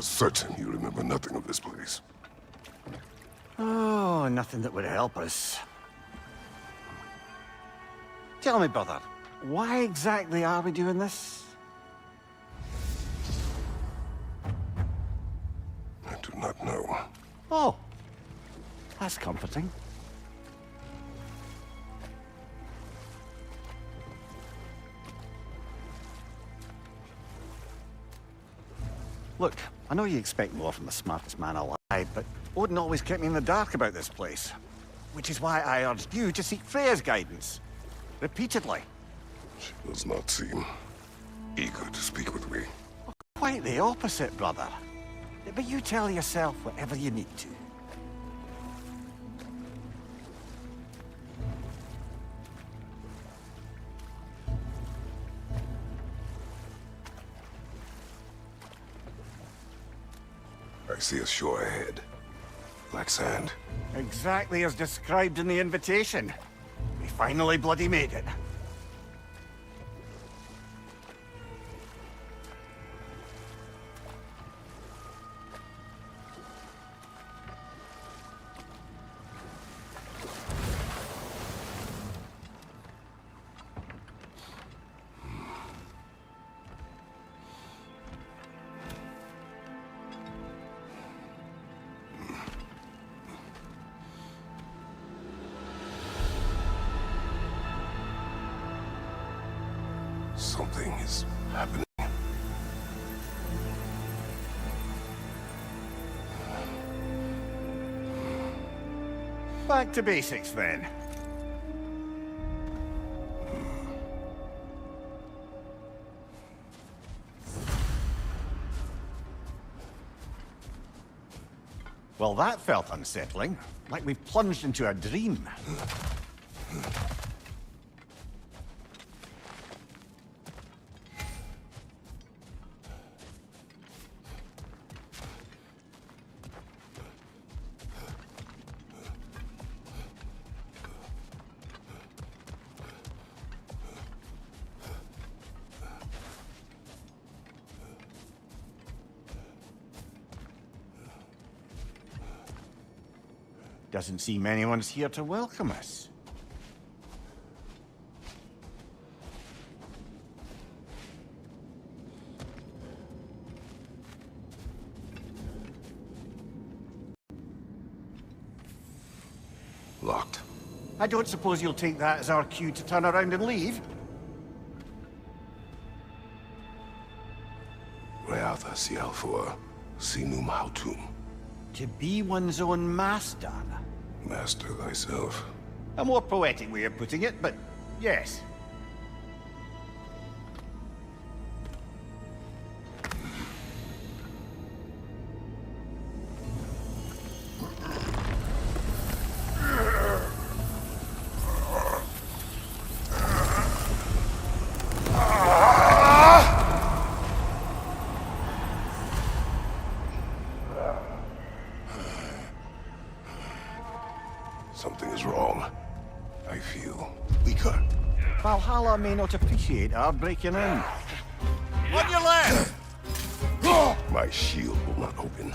certain you remember nothing of this place. Oh, nothing that would help us. Tell me, brother, why exactly are we doing this? I do not know. Oh, that's comforting. Look, I know you expect more from the smartest man alive, but Odin always kept me in the dark about this place. Which is why I urged you to seek Freya's guidance. Repeatedly. She does not seem eager to speak with me. Quite the opposite, brother. But you tell yourself whatever you need to. I see a shore ahead. Black sand. Exactly as described in the invitation. We finally bloody made it. Something is happening. Back to basics, then. Well, that felt unsettling. Like we've plunged into a dream. Doesn't seem anyone's here to welcome us. Locked. I don't suppose you'll take that as our cue to turn around and leave? Reatha Sialfur, Sinum Hautum. To be one's own master. Master thyself. A more poetic way of putting it, but yes. Something is wrong. I feel weaker. Valhalla may not appreciate our breaking in. On your left! My shield will not open.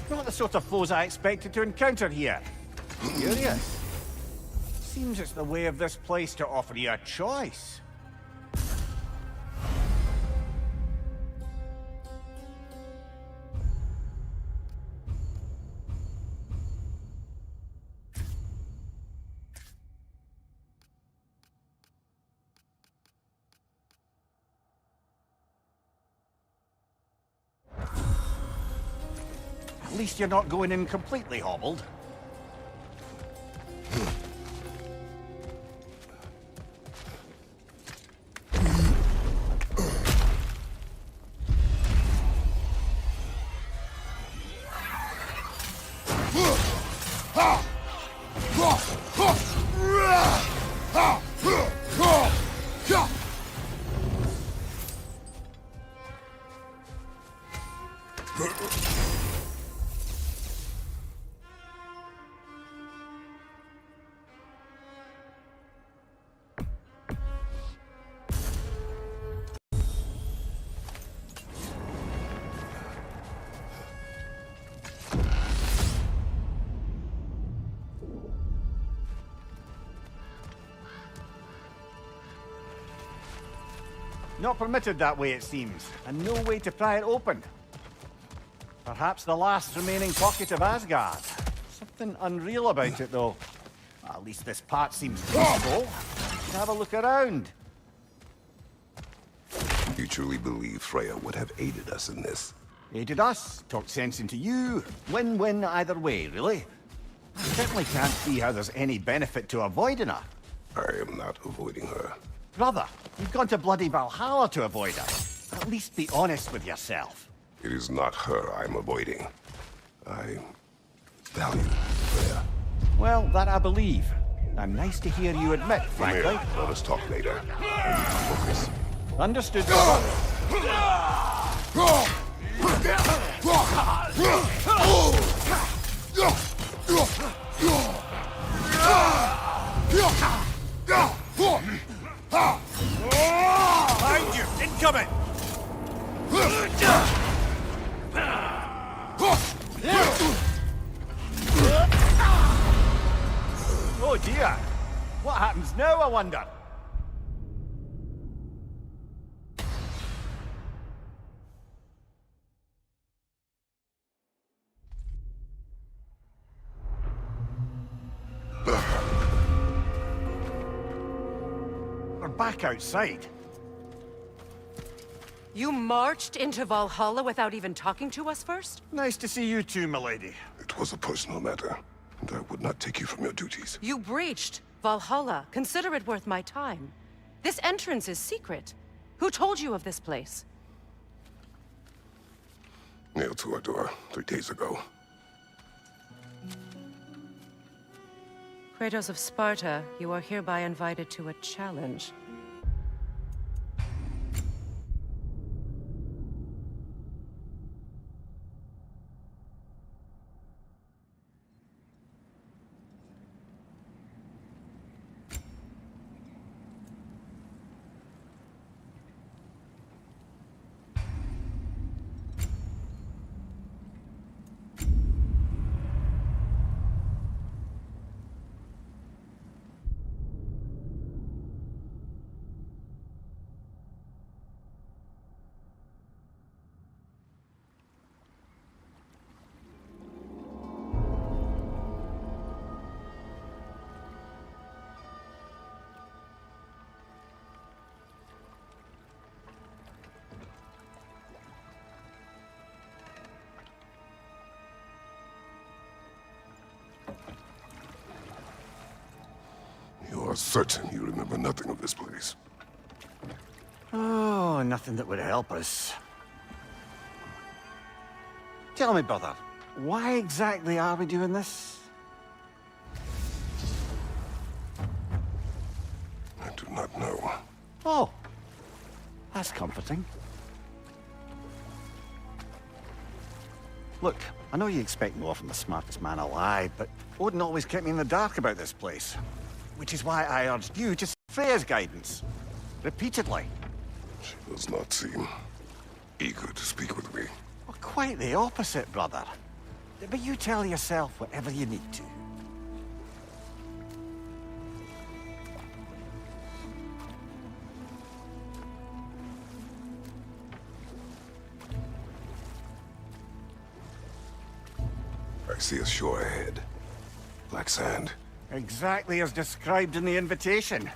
Not the sort of foes I expected to encounter here. Curious. Seems it's the way of this place to offer you a choice. At least you're not going in completely hobbled. Not permitted that way, it seems, and no way to pry it open. Perhaps the last remaining pocket of Asgard. Something unreal about it, though. At least this part seems peaceful. Let's have a look around. You truly believe Freya would have aided us in this? Aided us, talked sense into you. Win-win either way, really. I certainly can't see how there's any benefit to avoiding her. I am not avoiding her. Brother, you've gone to bloody Valhalla to avoid her. At least be honest with yourself. It is not her I'm avoiding. I value Freya. Well, that I believe. And nice to hear you admit, frankly. Mira, let us talk later. I need to focus. Understood, brother. Behind you! Incoming! Oh dear! What happens now, I wonder? We're back outside. You marched into Valhalla without even talking to us first? Nice to see you too, milady. It was a personal matter, and I would not take you from your duties. You breached Valhalla. Consider it worth my time. This entrance is secret. Who told you of this place? Nailed to our door 3 days ago. Kratos of Sparta, you are hereby invited to a challenge. You are certain you remember nothing of this place? Oh, nothing that would help us. Tell me, brother, why exactly are we doing this? I do not know. Oh, that's comforting. Look, I know you expect more from the smartest man alive, but Odin always kept me in the dark about this place. Which is why I urged you to seek Freya's guidance. Repeatedly. She does not seem eager to speak with me. Well, quite the opposite, brother. But you tell yourself whatever you need to. I see a shore ahead. Black sand. Exactly as described in the invitation.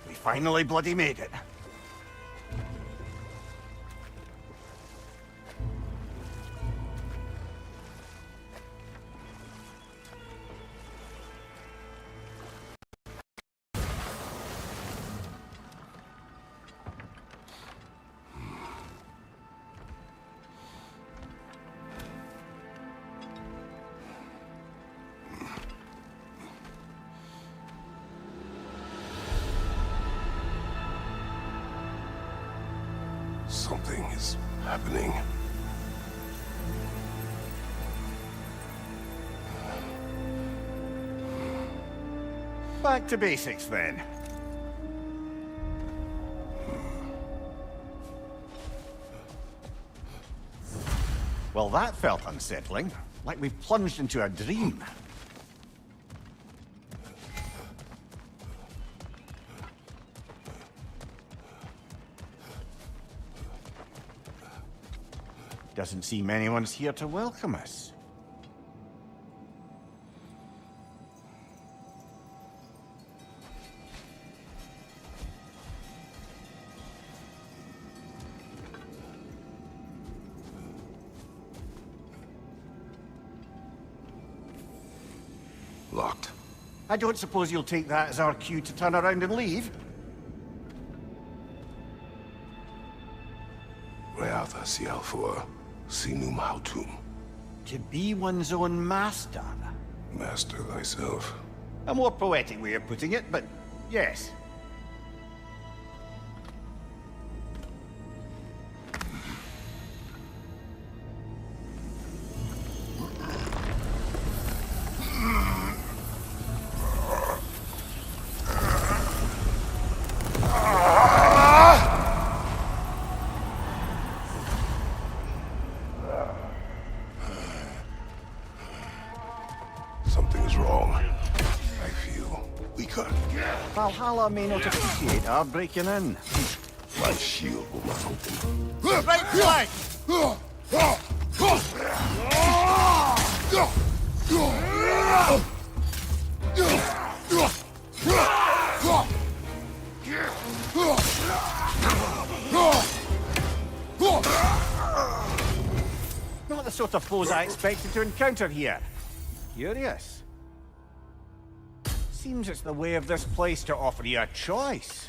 We finally bloody made it. Something is happening. Back to basics then. Well, that felt unsettling. Like we plunged into a dream. Doesn't seem anyone's here to welcome us. Locked. I don't suppose you'll take that as our cue to turn around and leave? Reatha Sialfur, Sinum Hautum. To be one's own master. Master thyself. A more poetic way of putting it, but yes. Something is wrong. I feel weaker. Valhalla may not appreciate our breaking in. My shield will not open. Right flank! Not the sort of foes I expected to encounter here. Curious. Seems it's the way of this place to offer you a choice.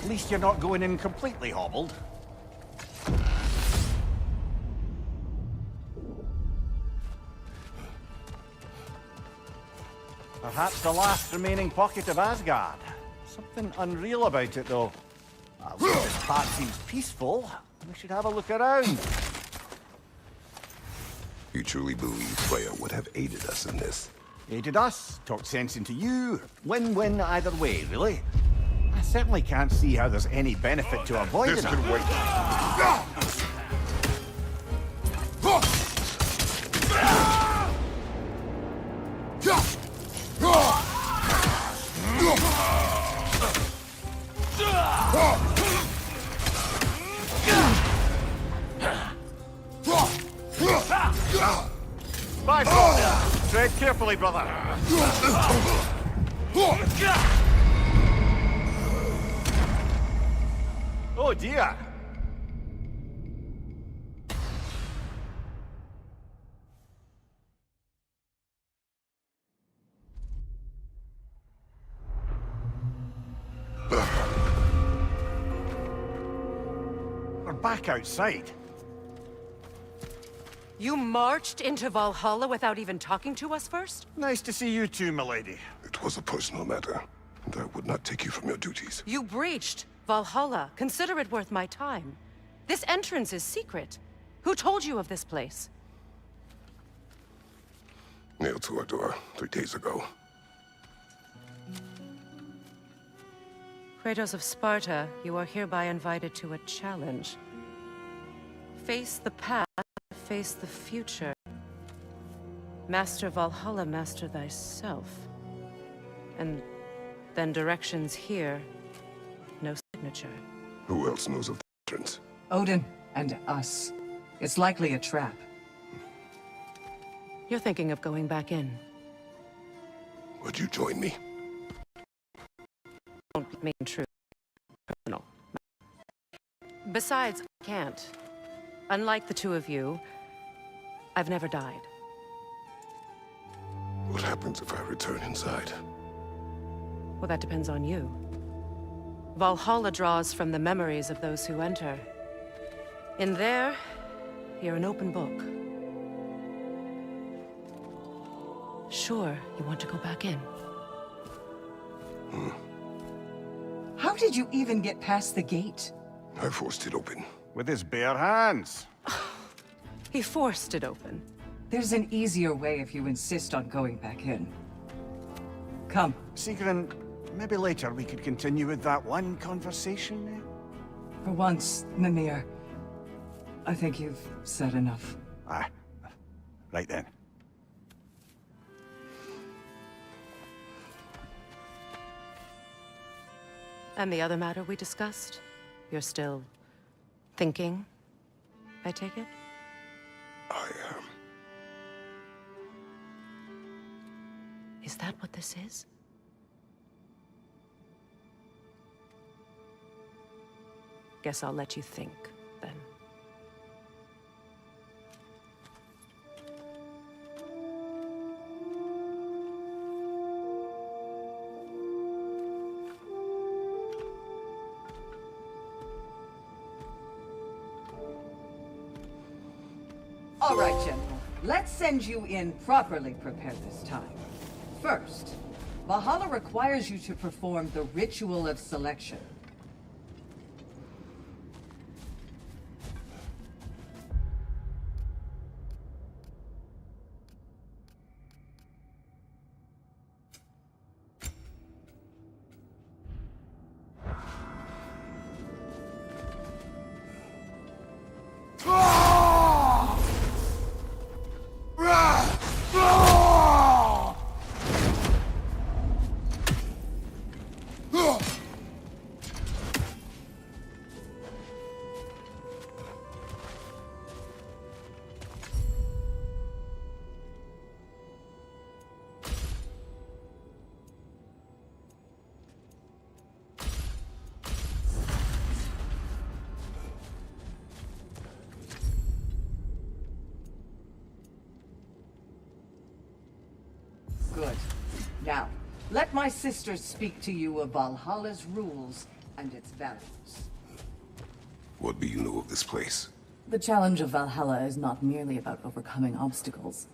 At least you're not going in completely hobbled. Perhaps the last remaining pocket of Asgard. Something unreal about it, though. This part seems peaceful. We should have a look around. You truly believe Freya would have aided us in this? Aided us, talked sense into you. Win-win either way, really. I certainly can't see how there's any benefit to avoiding it. This could wait. Bye, tread carefully, brother. Oh dear. We're back outside. You marched into Valhalla without even talking to us first? Nice to see you too, milady. It was a personal matter, and I would not take you from your duties. You breached Valhalla. Consider it worth my time. This entrance is secret. Who told you of this place? Nailed to our door 3 days ago. Kratos of Sparta, you are hereby invited to a challenge. Face the past, face the future. Master Valhalla, master thyself. And then directions here, no signature. Who else knows of the entrance? Odin and us. It's likely a trap. You're thinking of going back in. Would you join me? Don't mean true. Personal. Besides, I can't. Unlike the two of you, I've never died. What happens if I return inside? Well, that depends on you. Valhalla draws from the memories of those who enter. In there, you're an open book. Sure, you want to go back in. How did you even get past the gate? I forced it open. With his bare hands. He forced it open. There's an easier way if you insist on going back in. Come. Sigrun, maybe later we could continue with that one conversation, eh? For once, Mimir, I think you've said enough. Aye. Right then. And the other matter we discussed? You're still thinking, I take it? I am. Is that what this is? Guess I'll let you think, then. All right, General. Let's send you in properly prepared this time. First, Valhalla requires you to perform the ritual of selection. Good. Now, let my sisters speak to you of Valhalla's rules and its values. What do you know of this place? The challenge of Valhalla is not merely about overcoming obstacles.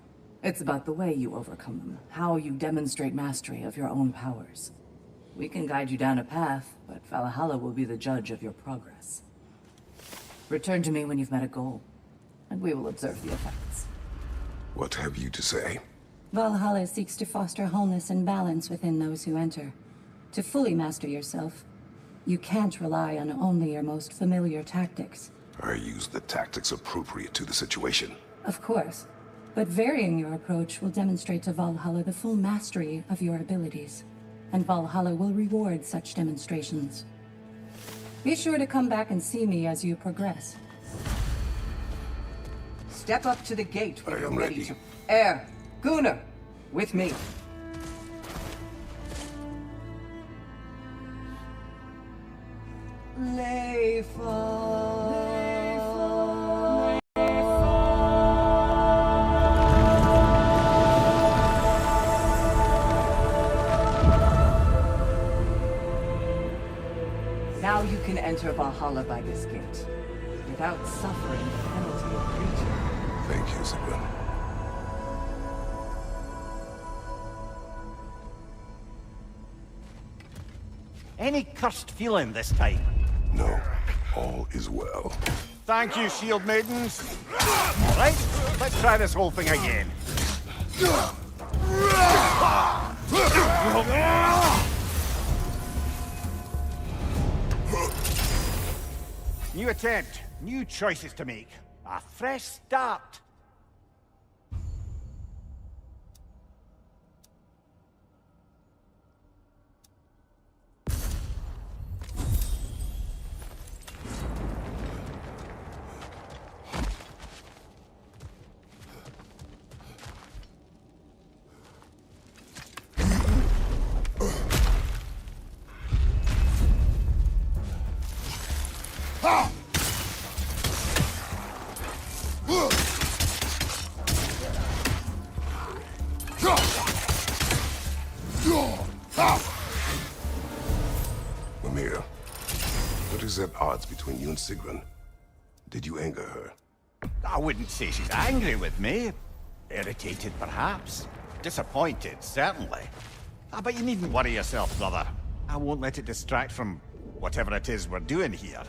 It's about the way you overcome them, how you demonstrate mastery of your own powers. We can guide you down a path, but Valhalla will be the judge of your progress. Return to me when you've met a goal, and we will observe the effects. What have you to say? Valhalla seeks to foster wholeness and balance within those who enter. To fully master yourself, you can't rely on only your most familiar tactics. I use the tactics appropriate to the situation. Of course, but varying your approach will demonstrate to Valhalla the full mastery of your abilities, and Valhalla will reward such demonstrations. Be sure to come back and see me as you progress. Step up to the gate when I you're am ready ready. to... Air, Gunnar, with me. Now you can enter Valhalla by this gate, without suffering the penalty of breaching. Thank you, Sigrun. Any cursed feeling this time? No, all is well. Thank you, shield maidens. All right, let's try this whole thing again. New attempt, new choices to make. A fresh start. odds between you and Sigrun. Did you anger her? I wouldn't say she's angry with me. Irritated, perhaps. Disappointed, certainly. But you needn't worry yourself, brother. I won't let it distract from whatever it is we're doing here.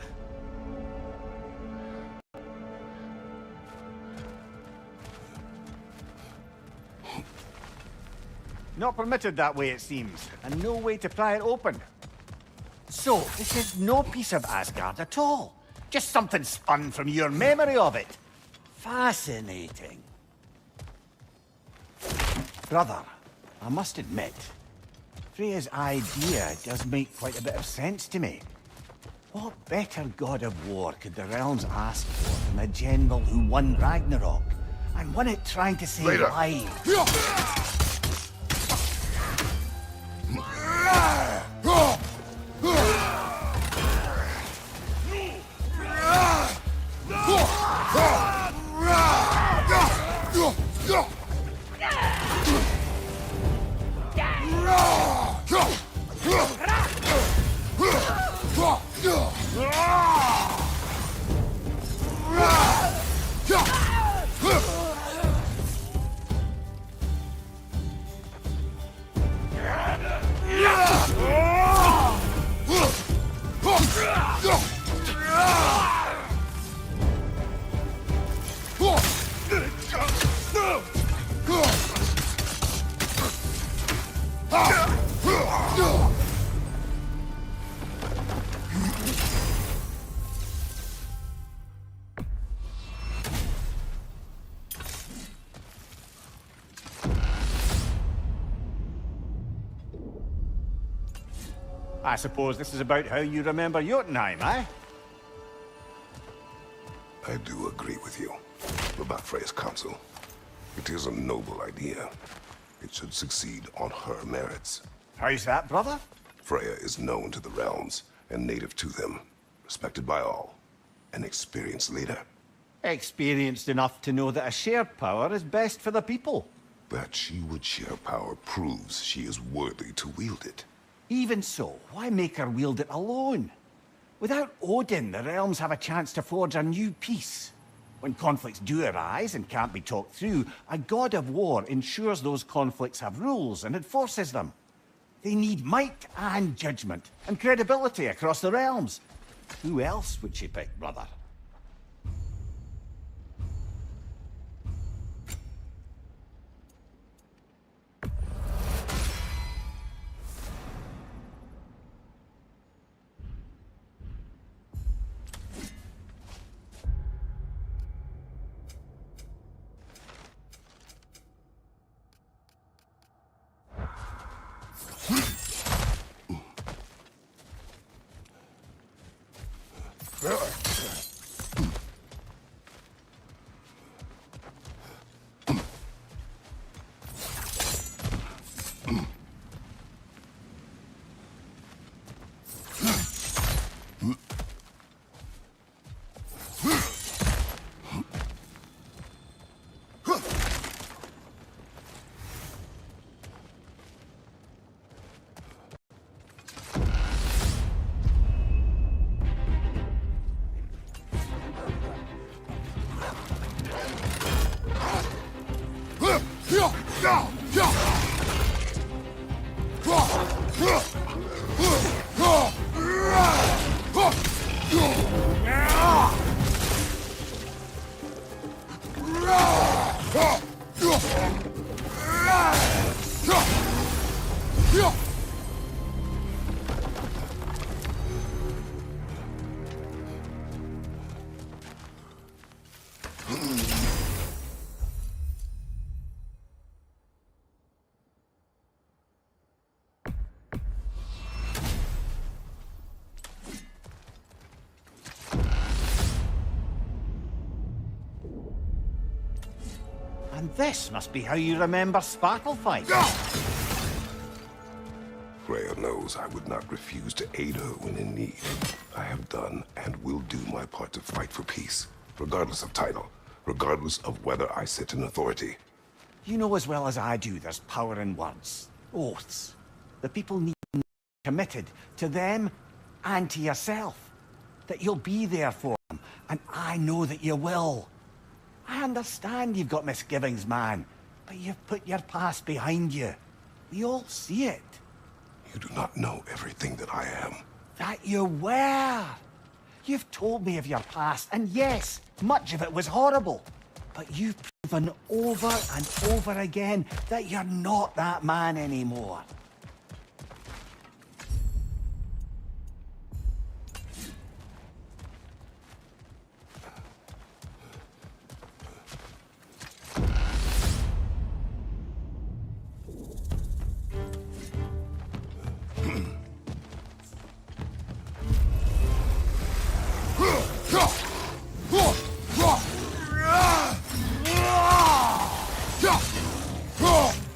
Not permitted that way, it seems, and no way to pry it open. So, this is no piece of Asgard at all. Just something spun from your memory of it. Fascinating. Brother, I must admit, Freya's idea does make quite a bit of sense to me. What better god of war could the realms ask for than a general who won Ragnarok, and won it trying to save Later. lives? I suppose this is about how you remember Jotunheim, eh? I do agree with you about Freya's council. It is a noble idea. It should succeed on her merits. How's that, brother? Freya is known to the realms and native to them, respected by all, an experienced leader. Experienced enough to know that a shared power is best for the people. That she would share power proves she is worthy to wield it. Even so, why make her wield it alone? Without Odin, the realms have a chance to forge a new peace. When conflicts do arise and can't be talked through, a god of war ensures those conflicts have rules and enforces them. They need might and judgment, and credibility across the realms. Who else would she pick, brother? And this must be how you remember Sparklefight. Freya knows I would not refuse to aid her when in need. I have done and will do my part to fight for peace, regardless of title, regardless of whether I sit in authority. You know as well as I do there's power in words, oaths. The people need to be committed to them and to yourself. that you'll be there for him, and I know that you will. I understand you've got misgivings, man, but you've put your past behind you. We all see it. You do not know everything that I am. That you were. You've told me of your past, and yes, much of it was horrible. But you've proven over and over again that you're not that man anymore.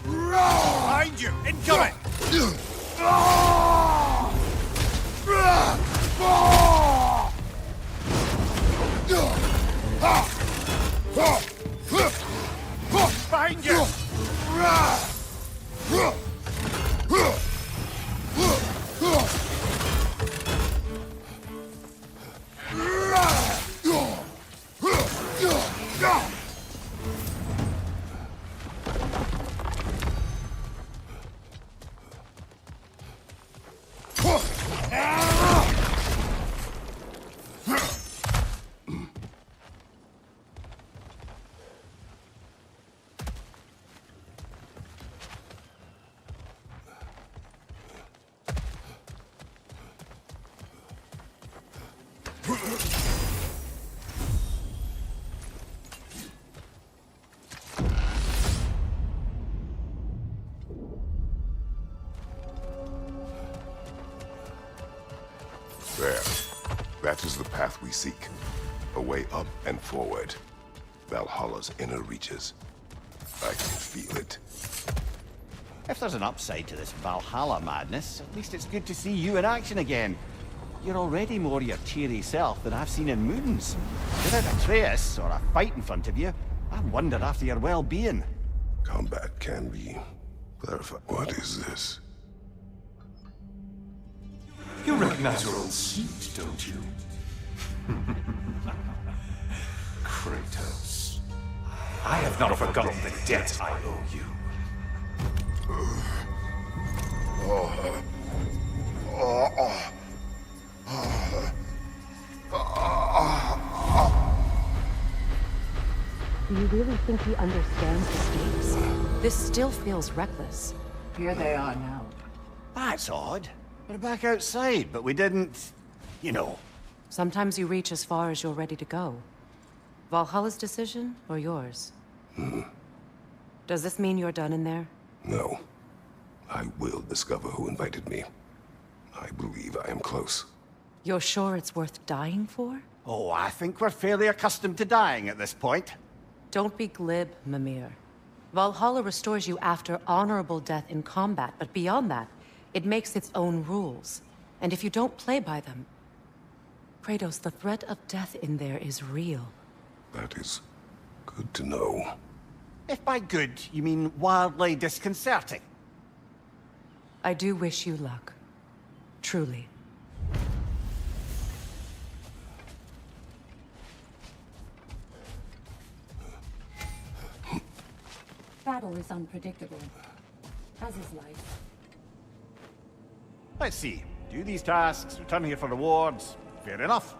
Behind you! Incoming! Behind you! There. That is the path we seek. A way up and forward. Valhalla's inner reaches. I can feel it. If there's an upside to this Valhalla madness, at least it's good to see you in action again. You're already more your cheery self than I've seen in moons. Without Atreus, or a fight in front of you, I wonder after your well-being. Combat can be clarified. What is this? You recognize your old seat, don't you? Kratos. I have not forgotten the debt I owe you. Do you really think he understands the stakes? This still feels reckless. Here they are now. That's odd. We're back outside, but we didn't... you know. Sometimes you reach as far as you're ready to go. Valhalla's decision, or yours? Does this mean you're done in there? No. I will discover who invited me. I believe I am close. You're sure it's worth dying for? Oh, I think we're fairly accustomed to dying at this point. Don't be glib, Mimir. Valhalla restores you after honorable death in combat, but beyond that, it makes its own rules. And if you don't play by them... Kratos, the threat of death in there is real. That is good to know. If by good, you mean wildly disconcerting. I do wish you luck. Truly. Battle is unpredictable, as is life. Let's see. Do these tasks, return here for rewards. Fair enough.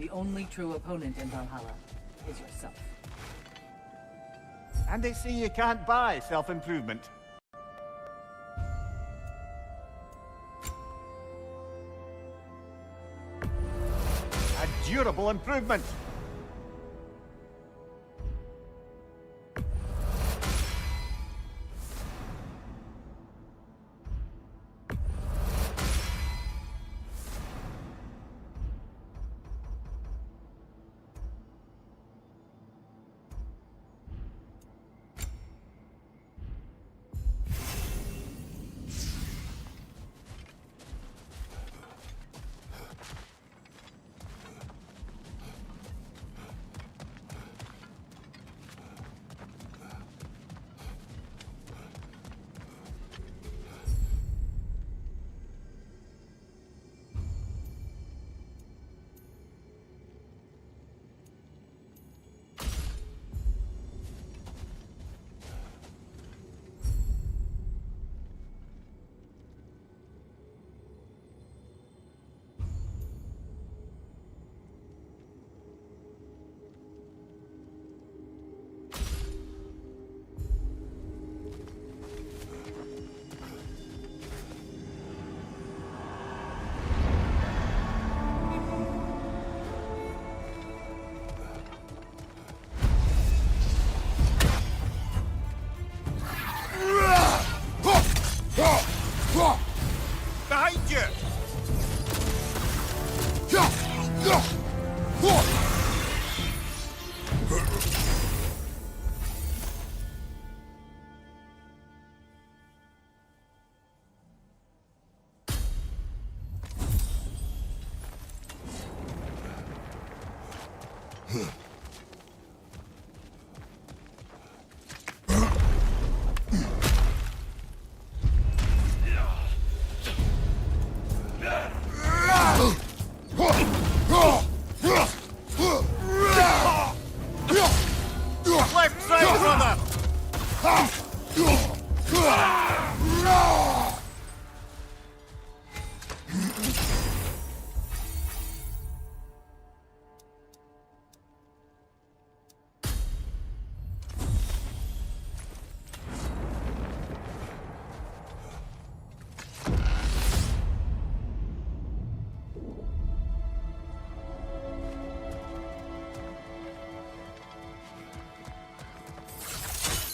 The only true opponent in Valhalla is yourself. And they say you can't buy self-improvement. A durable improvement. Behind you! Left side, brother!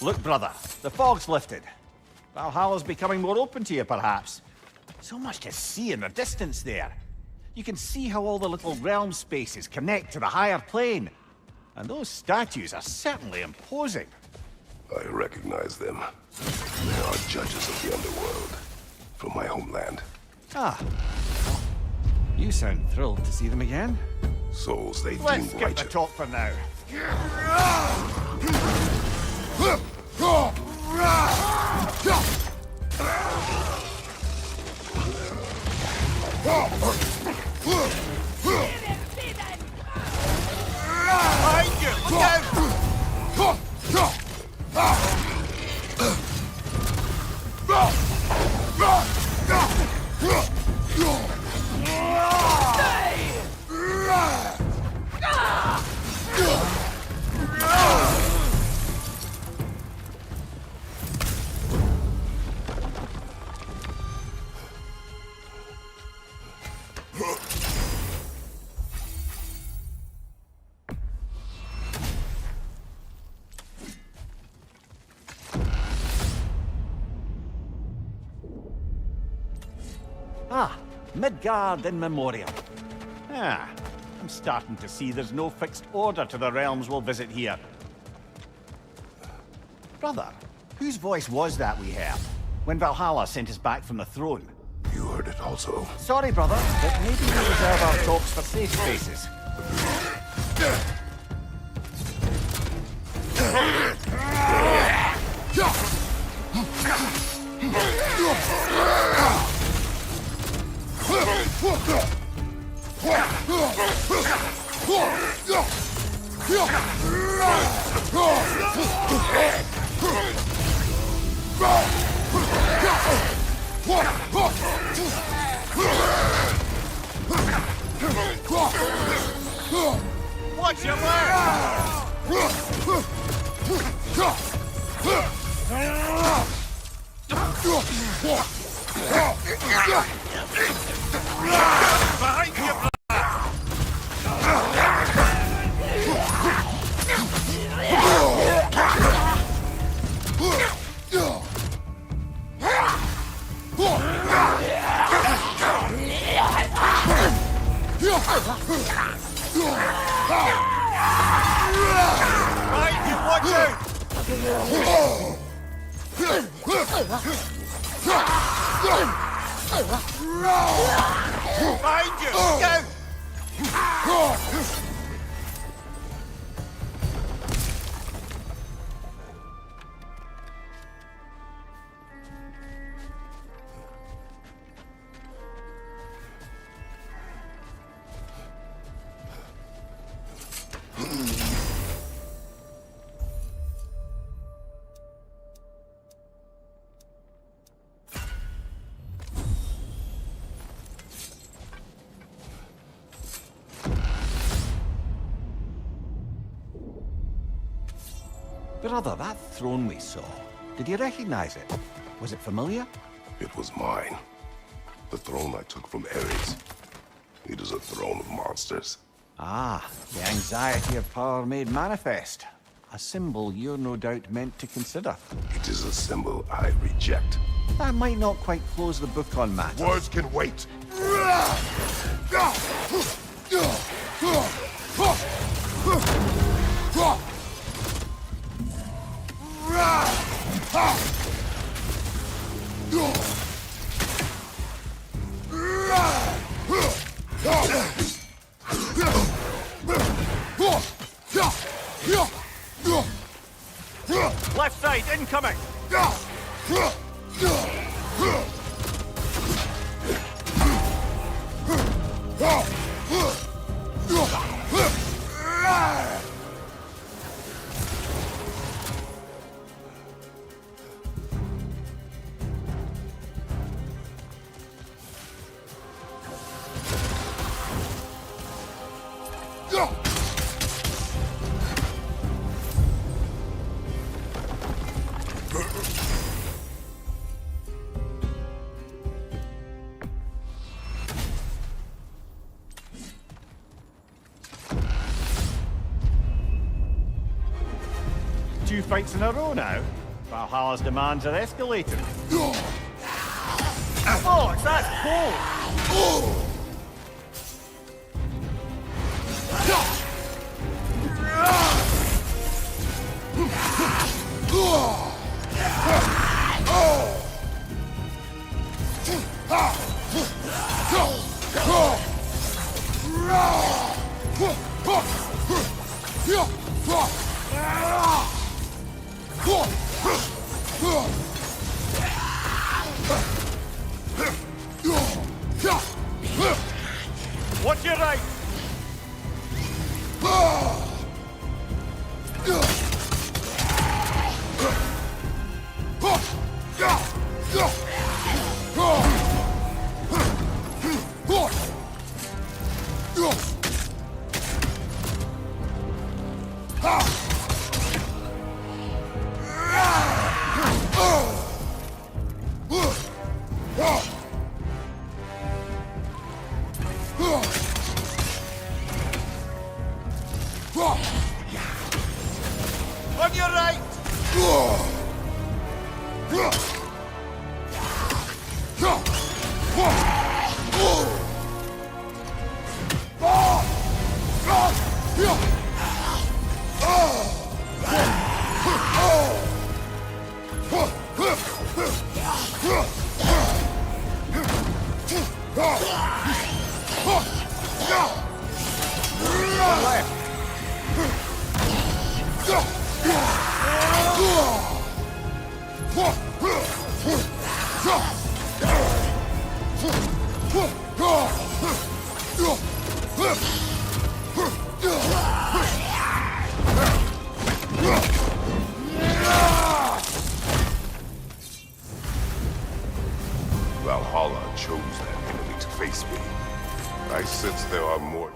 Look, brother, the fog's lifted. Valhalla's becoming more open to you, perhaps. So much to see in the distance there. You can see how all the little realm spaces connect to the higher plane. And those statues are certainly imposing. I recognize them. They are judges of the underworld. From my homeland. Ah. You sound thrilled to see them again. Souls they Let's deem skip the righteous. talk for now. Behind you! Look Ah, Midgard in memoriam. Ah, I'm starting to see there's no fixed order to the realms we'll visit here. Brother, whose voice was that we heard when Valhalla sent us back from the throne? You heard it also. Sorry, brother, but maybe we reserve our talks for safe spaces. Behind you! Behind you, watch out! Behind you! Go! Brother, that throne we saw, did you recognize it? Was it familiar? It was mine. The throne I took from Ares. It is a throne of monsters. Ah, the anxiety of power made manifest. A symbol you're no doubt meant to consider. It is a symbol I reject. That might not quite close the book on matters. Words can wait. Left side, incoming! Two fights in a row now. Valhalla's demands are escalating. Oh, that's cool! Watch your right! On your right! Valhalla chose that enemy to face me. I sense there are more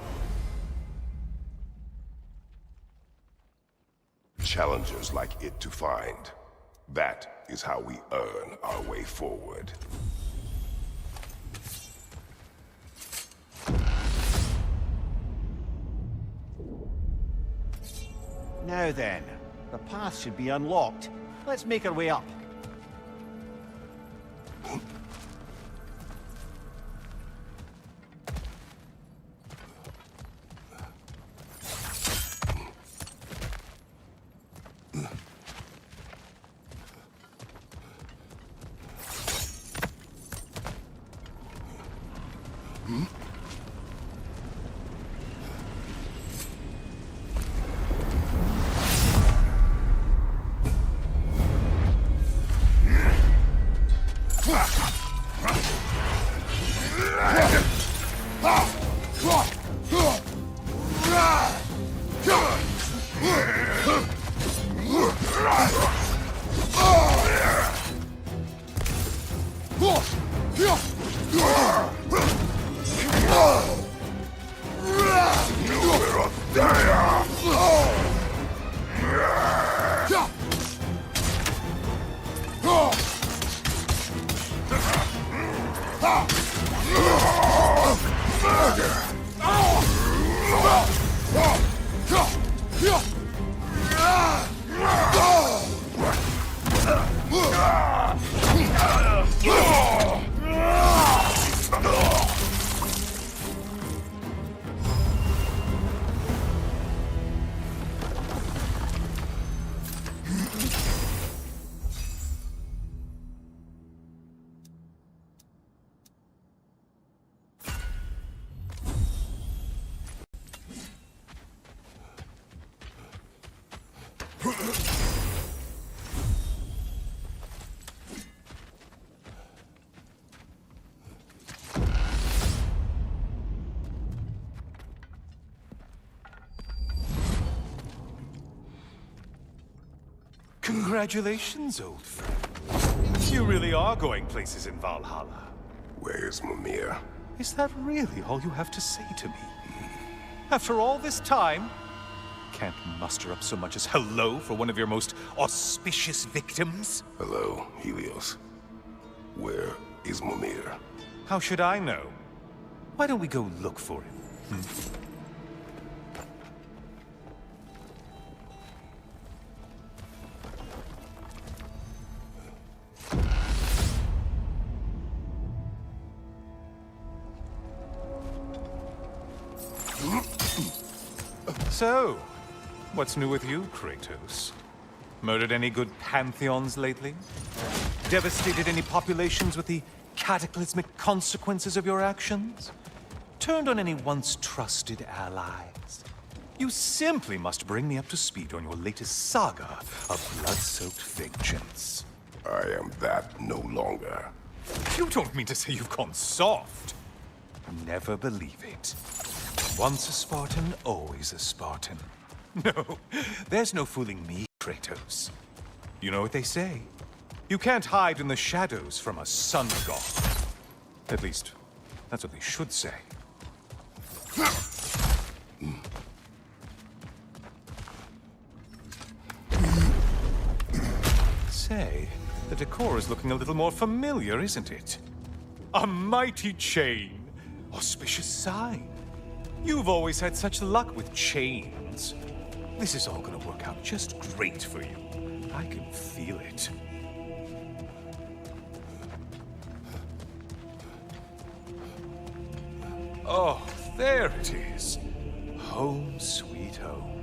challengers like it to find. That is how we earn our way forward. Now then, the path should be unlocked. Let's make our way up. Congratulations, old friend. You really are going places in Valhalla. Where's Mimir? Is that really all you have to say to me? After all this time, can't muster up so much as hello for one of your most auspicious victims? Hello, Helios. Where is Mimir? How should I know? Why don't we go look for him? So, what's new with you, Kratos? Murdered any good pantheons lately? Devastated any populations with the cataclysmic consequences of your actions? Turned on any once trusted allies? You simply must bring me up to speed on your latest saga of blood-soaked vengeance. I am that no longer. You don't mean to say you've gone soft? Never believe it. Once a Spartan, always a Spartan. No, there's no fooling me, Kratos. You know what they say? You can't hide in the shadows from a sun god. At least, that's what they should say. Say, the decor is looking a little more familiar, isn't it? A mighty chain. Auspicious sign. You've always had such luck with chains. This is all gonna work out just great for you. I can feel it. Oh, there it is. Home sweet home.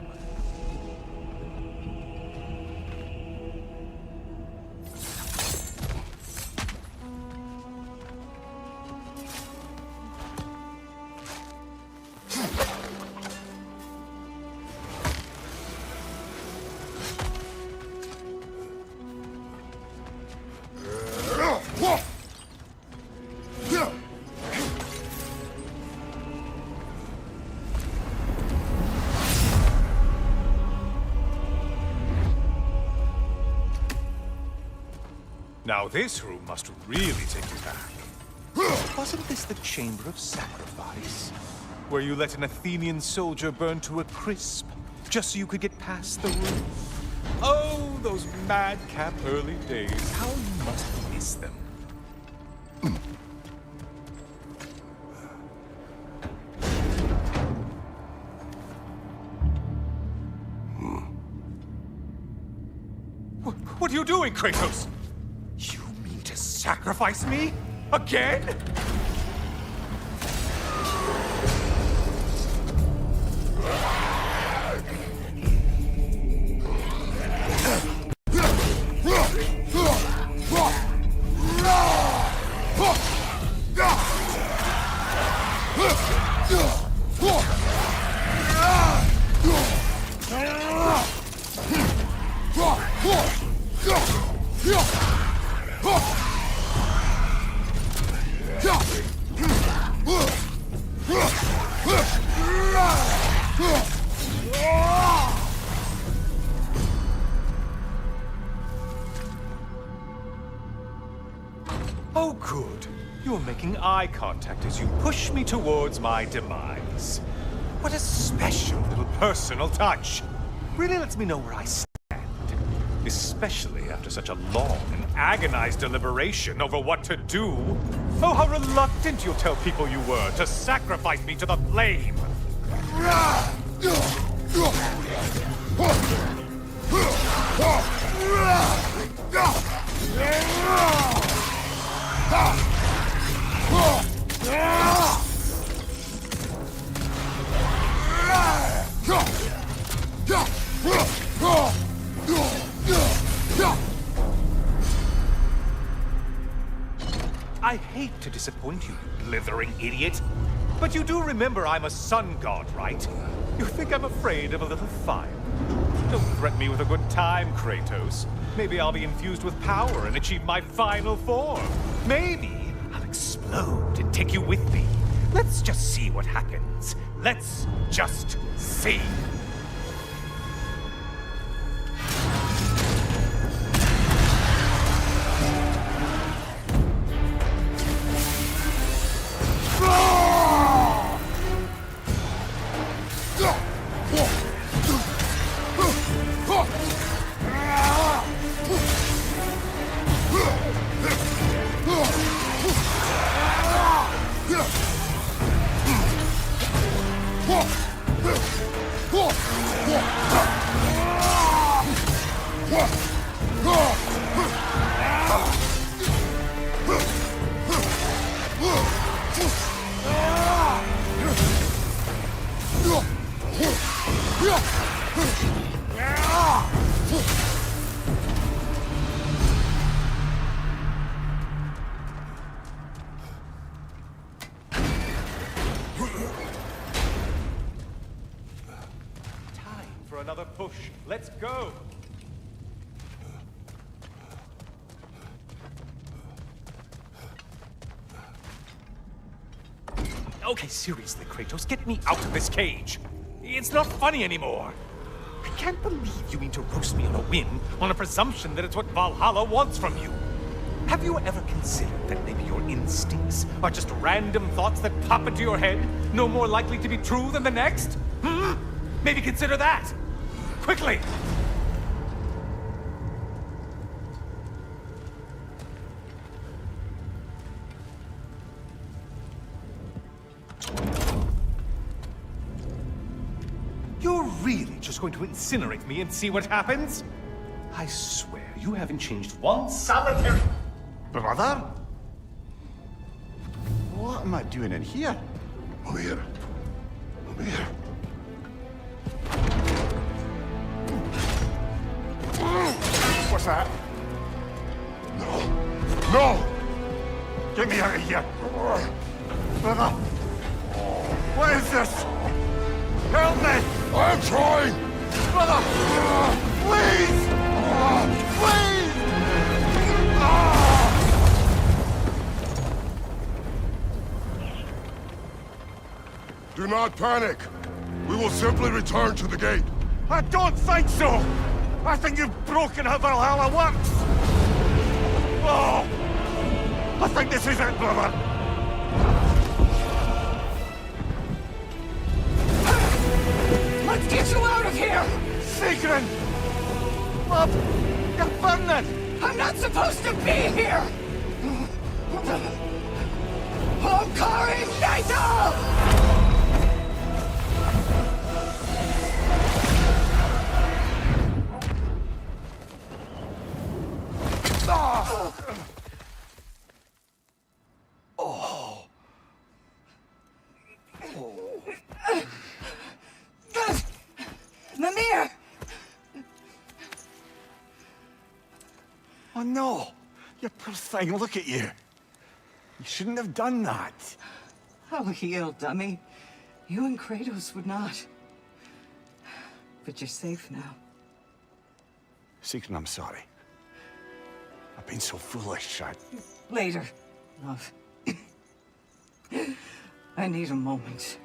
Now this room must really take you back. Wasn't this the Chamber of Sacrifice? Where you let an Athenian soldier burn to a crisp, just so you could get past the roof? madcap early days. How you must miss them. What are you doing, Kratos? You mean to sacrifice me? Again? Oh, good. You're making eye contact as you push me towards my demise. What a special little personal touch. Really lets me know where I stand. Especially after such a long and agonized deliberation over what to do. Oh, how reluctant you'll tell people you were to sacrifice me to the flame. I hate to disappoint you, blithering idiot. But you do remember I'm a sun god, right? You think I'm afraid of a little fire? Don't threaten me with a good time, Kratos. Maybe I'll be infused with power and achieve my final form. Maybe I'll explode and take you with me. Let's just see what happens. Let's just see. For another push. Let's go! Okay, seriously, Kratos, get me out of this cage. It's not funny anymore. I can't believe you mean to roast me on a whim on a presumption that it's what Valhalla wants from you. Have you ever considered that maybe your instincts are just random thoughts that pop into your head, no more likely to be true than the next? Maybe consider that! Quickly! You're really just going to incinerate me and see what happens? I swear, you haven't changed one solitary... Brother? What am I doing in here? Over here. Over here. What's that? No. No! Get me out of here! Brother! What is this? Help me! I'm trying! Brother! Please! Please! Do not panic. We will simply return to the gate. I don't think so! I think you've broken how Valhalla works! Oh! I think this is it, brother! Let's get you out of here! Sigrun! Love! burning! I'm not supposed to be here! Hokari Naito! Mimir! Oh no! You poor thing, look at you. You shouldn't have done that. I'll heal, dummy. You and Kratos would not. But you're safe now. Seeker, I'm sorry. I've been so foolish, Later, love. I need a moment.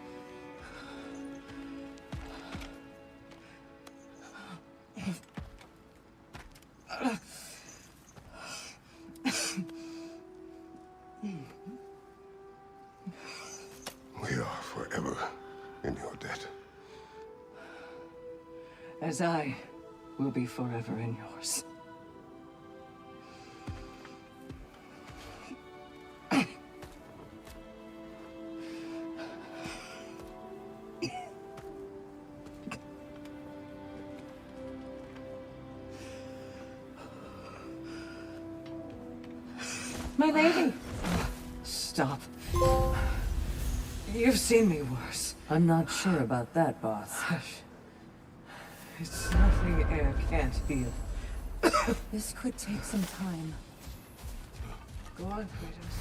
We are forever in your debt. As I will be forever in yours. My lady! Stop. You've seen me worse. I'm not sure about that, boss. Hush. It's nothing air can't heal. This could take some time. Go on, Kratos.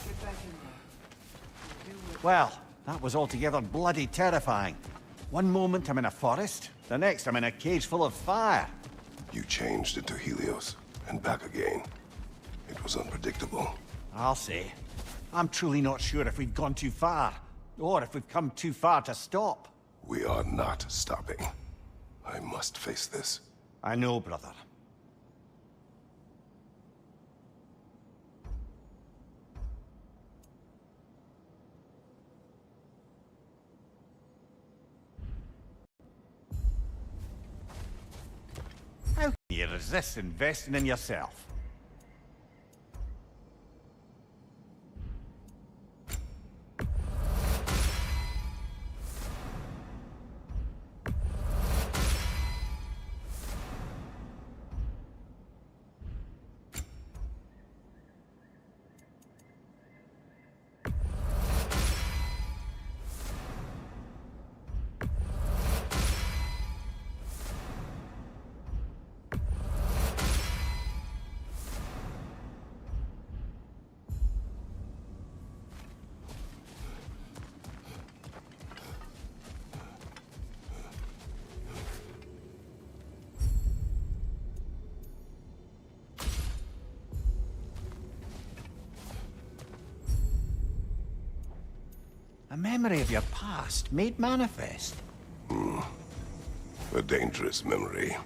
Get back in there. Do what Well, that was altogether bloody terrifying. One moment I'm in a forest, the next I'm in a cage full of fire. You changed into Helios, and back again. It was unpredictable. I'll say. I'm truly not sure if we've gone too far, or if we've come too far to stop. We are not stopping. I must face this. I know, brother. How can you resist investing in yourself? A memory of your past made manifest. A dangerous memory.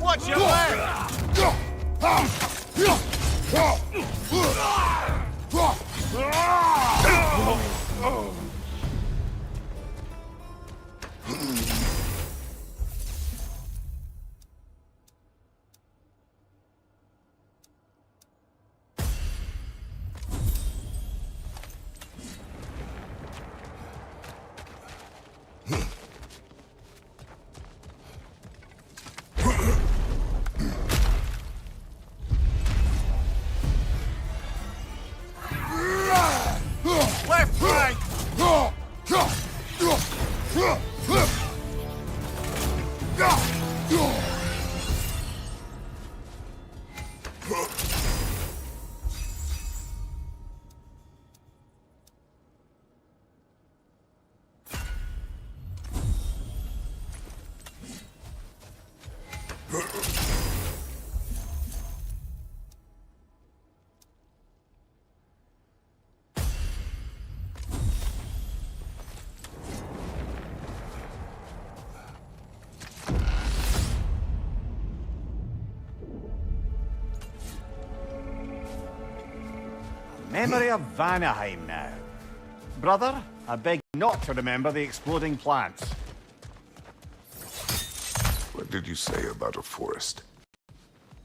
Watch your leg! Left flank! memory of Vanaheim now. Brother, I beg not to remember the exploding plants. What did you say about a forest?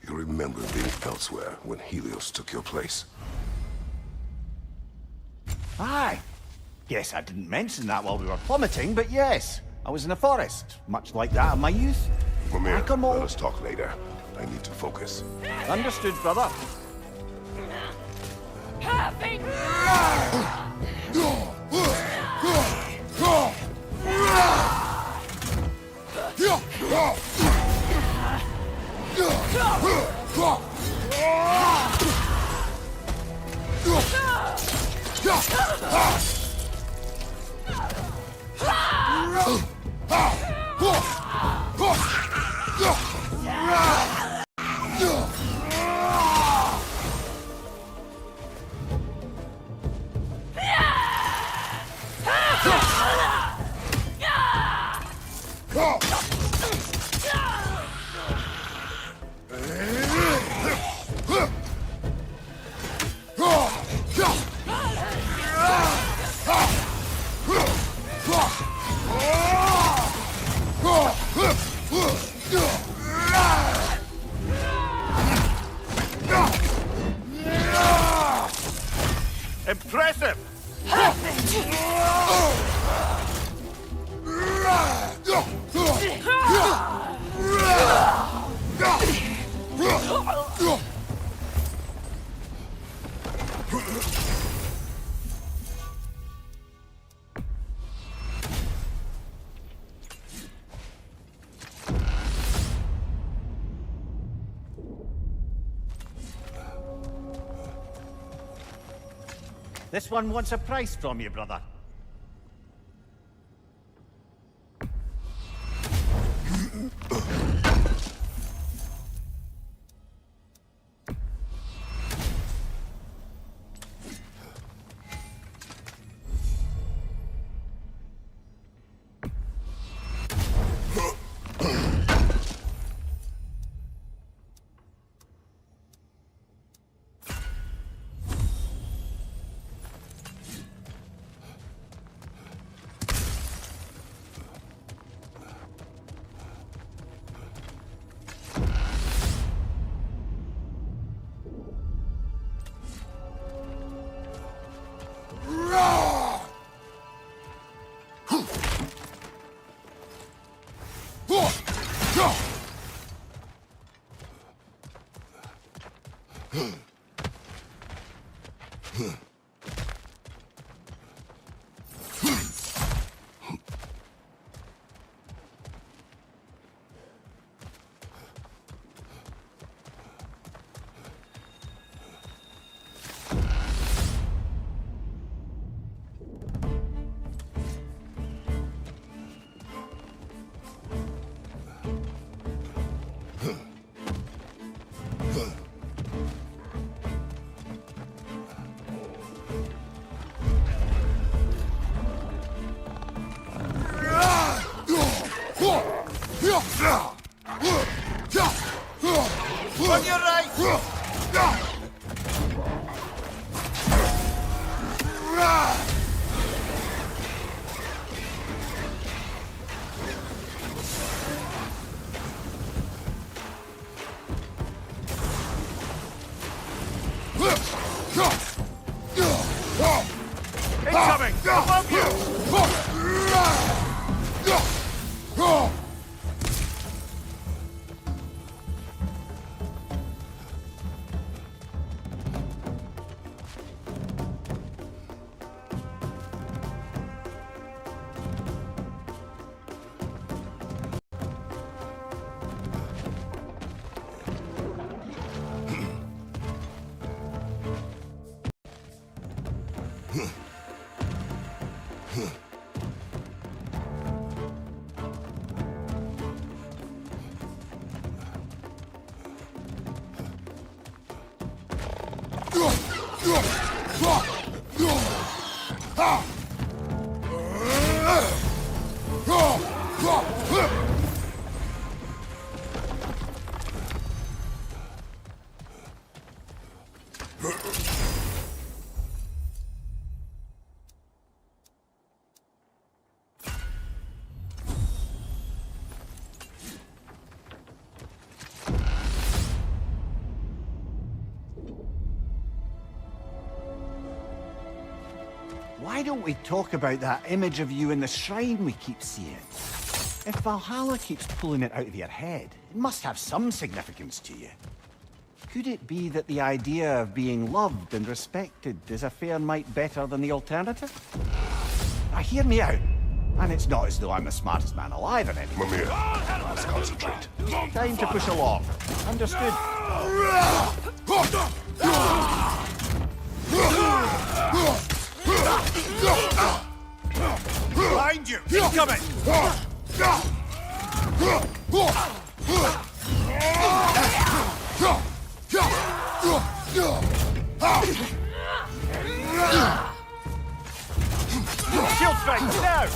You remember being elsewhere when Helios took your place. Aye. Yes, I didn't mention that while we were plummeting, but yes. I was in a forest, much like that of my youth. Mimir, Whack-a-mole. let us talk later. I need to focus. Understood, brother. Impressive! This one wants a price from you, brother. On your right! Incoming! Above you! why don't we talk about that image of you in the shrine we keep seeing? If Valhalla keeps pulling it out of your head, it must have some significance to you. Could it be that the idea of being loved and respected is a fair mite better than the alternative? Now hear me out. And it's not as though I'm the smartest man alive or anything. Mimir, let's concentrate. Time to push along. Understood? Behind you! Incoming! Shield strike, now!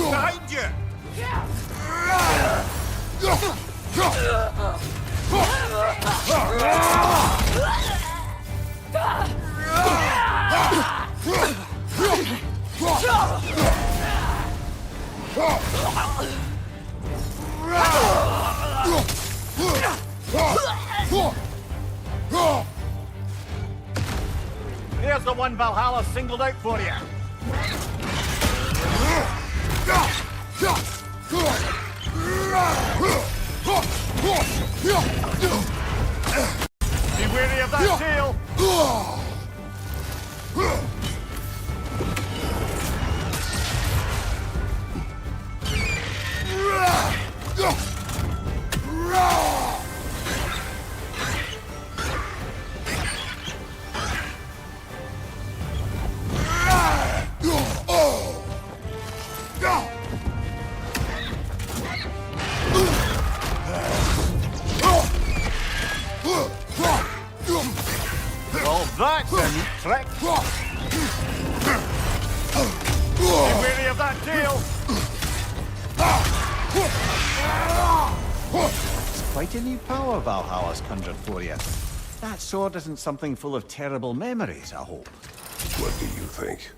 Behind you! Here's the one Valhalla singled out for you. Be wary of that tail! Well, that's a neat trick. Be wary of that tail! It's quite a new power Valhalla's conjured for you. That sword isn't something full of terrible memories, I hope. What do you think?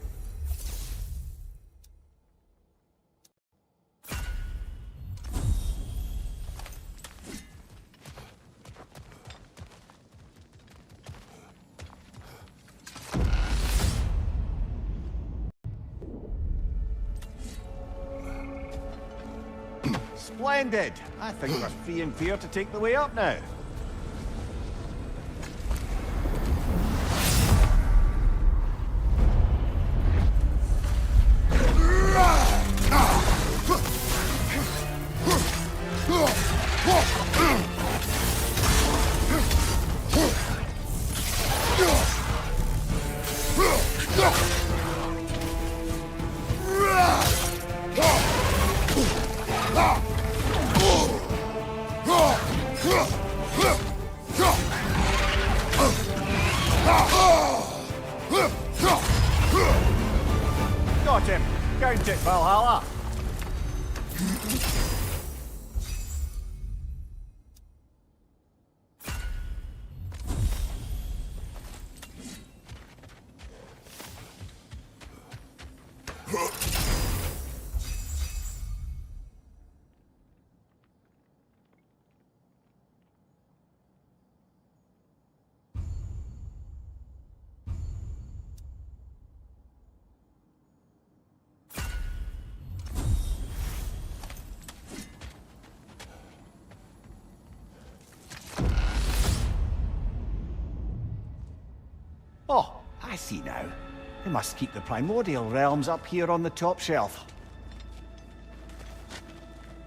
Splendid! I think we're free and clear to take the way up now. Got him! Count it, Valhalla! Oh, I see now. They must keep the primordial realms up here on the top shelf.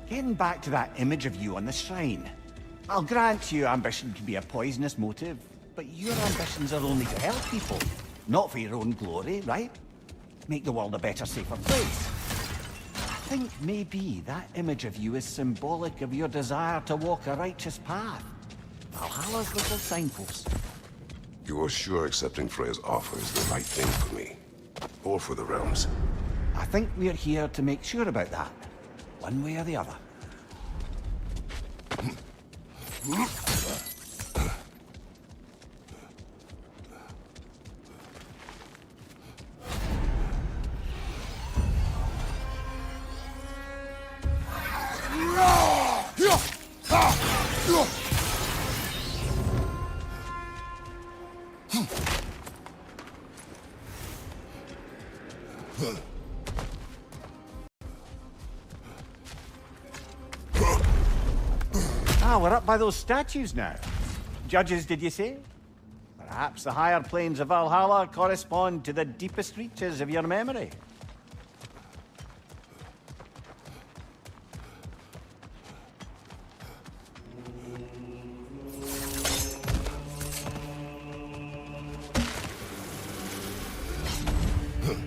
Getting back to that image of you on the shrine. I'll grant you ambition can be a poisonous motive, But your ambitions are only to help people, not for your own glory, right? Make the world a better, safer place. I think maybe that image of you is symbolic of your desire to walk a righteous path. Valhalla's little signpost. You are sure accepting Freya's offer is the right thing for me? Or for the realms? I think we're here to make sure about that, one way or the other. Ah, we're up by those statues now. Judges, did you say? Perhaps the higher planes of Valhalla correspond to the deepest reaches of your memory.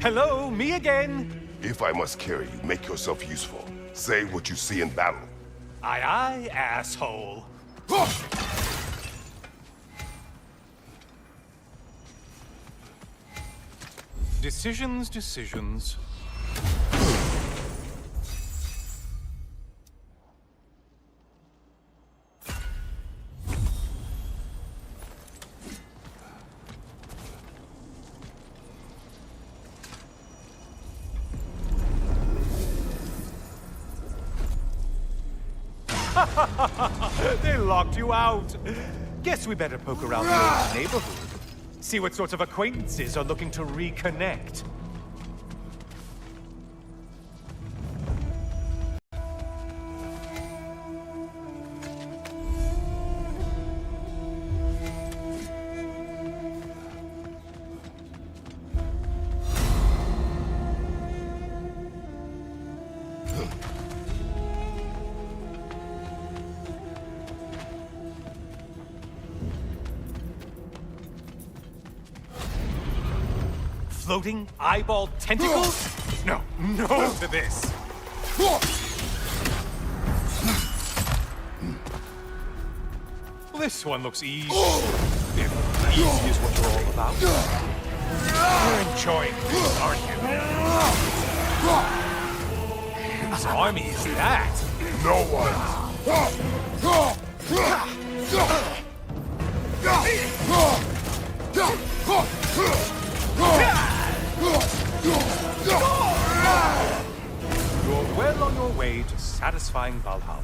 Hello, me again. If I must carry you, make yourself useful. Say what you see in battle. Aye, aye, asshole. Decisions, decisions. They locked you out. Guess we better poke around the old neighborhood. See what sorts of acquaintances are looking to reconnect. Floating eyeball tentacles? No, no to this. This one looks easy. If easy is what you're all about. You're enjoying this, aren't you? Whose army is that? No You're well on your way to satisfying Valhalla.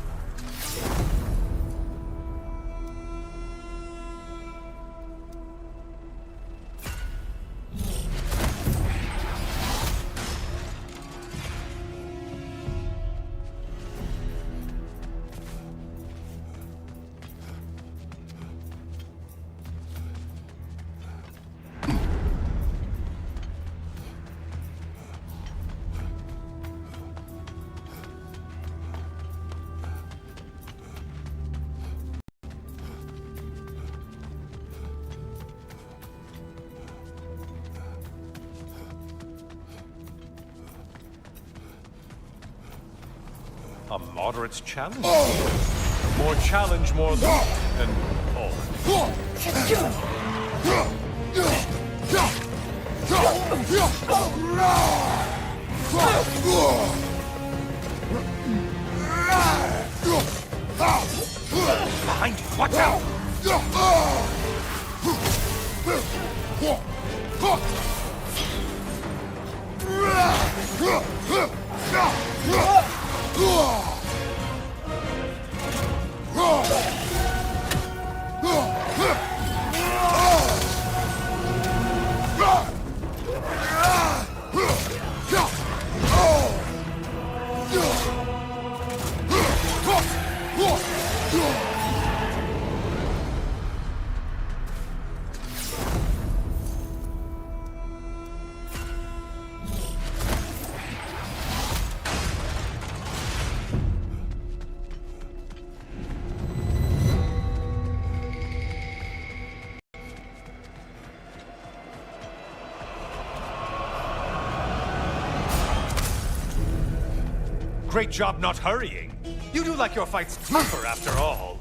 A moderate challenge. More challenge, more luck, and all. Behind you, watch out! Great job not hurrying. You do like your fights tougher after all.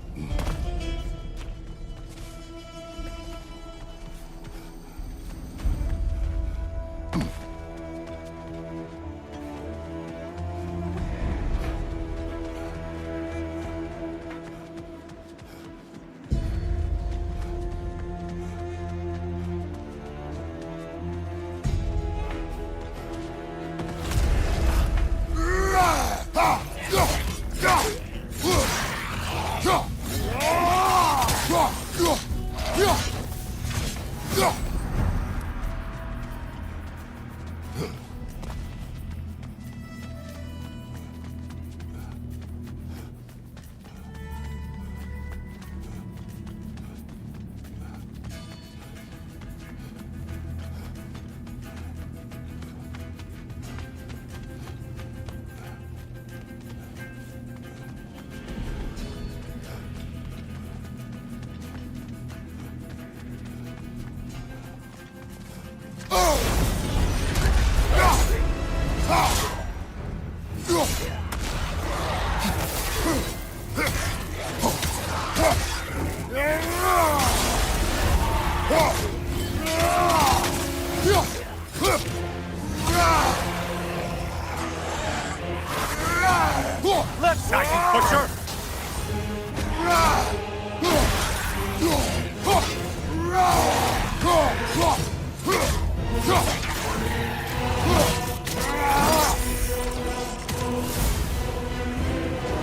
Left-sided butcher!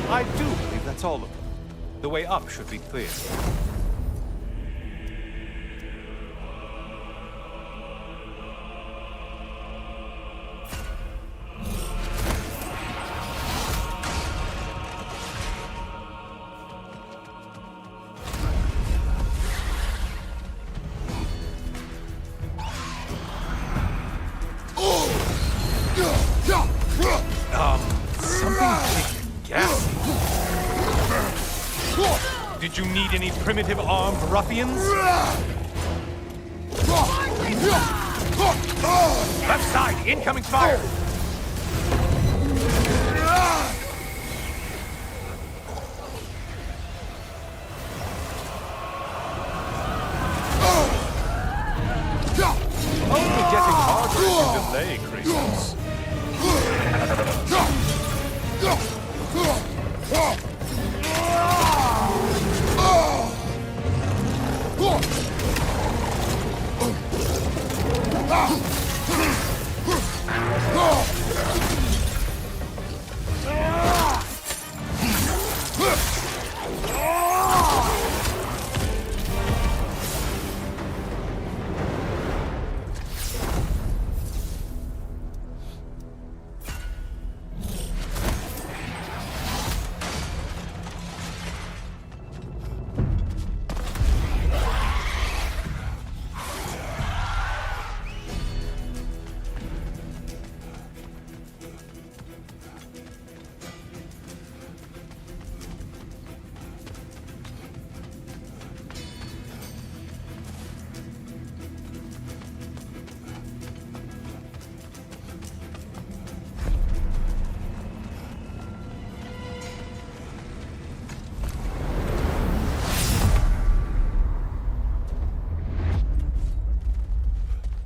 I do believe that's all of them. The way up should be clear. Did you need any primitive armed ruffians? Left side, incoming fire! Only getting harder if you delay, Kratos.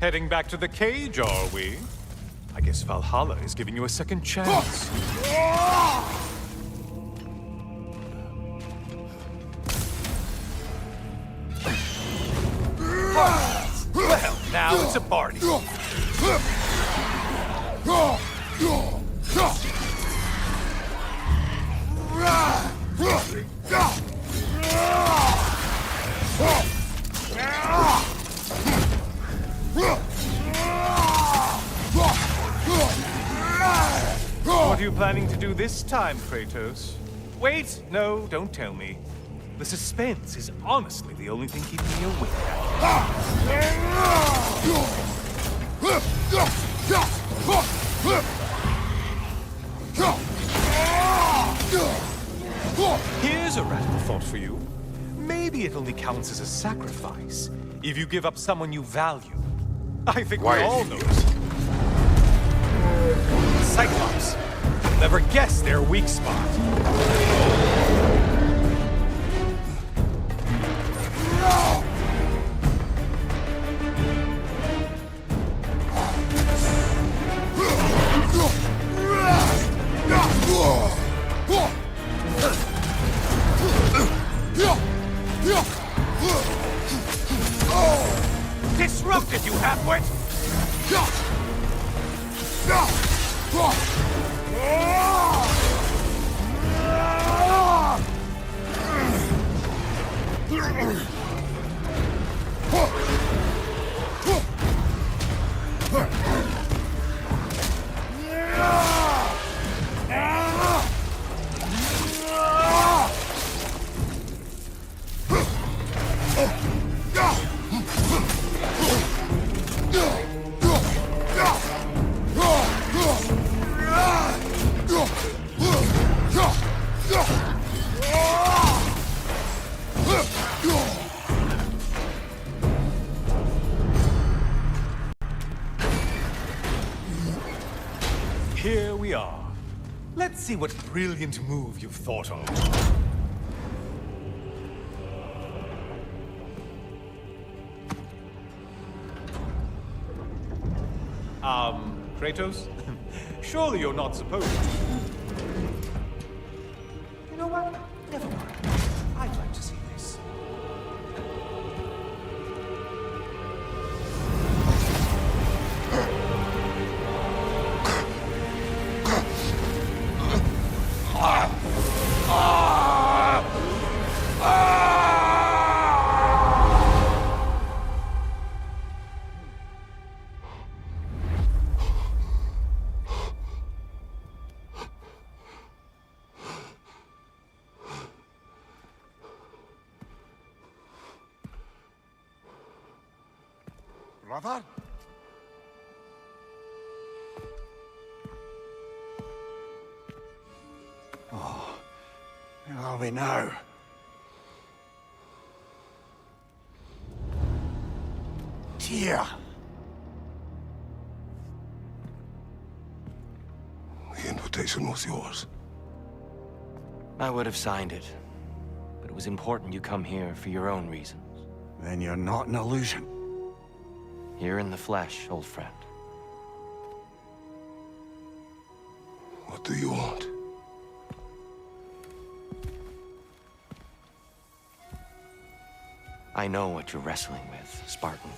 Heading back to the cage, are we? I guess Valhalla is giving you a second chance. Well, now it's a party. What are you planning to do this time, Kratos? Wait, no, don't tell me. The suspense is honestly the only thing keeping me awake. Here's a radical thought for you. Maybe it only counts as a sacrifice if you give up someone you value. I think we all know it. Cyclops. never guess their weak spot. Disrupted, you halfwit! Here we are. Let's see what brilliant move you've thought of. Kratos? Surely you're not supposed to. You know what? Never mind. I'd like to see this. Brother? Oh, where are we now? Tyr! The invitation was yours. I would have signed it, but it was important you come here for your own reasons. Then you're not an illusion. Here in the flesh, old friend. What do you want? I know what you're wrestling with, Spartan.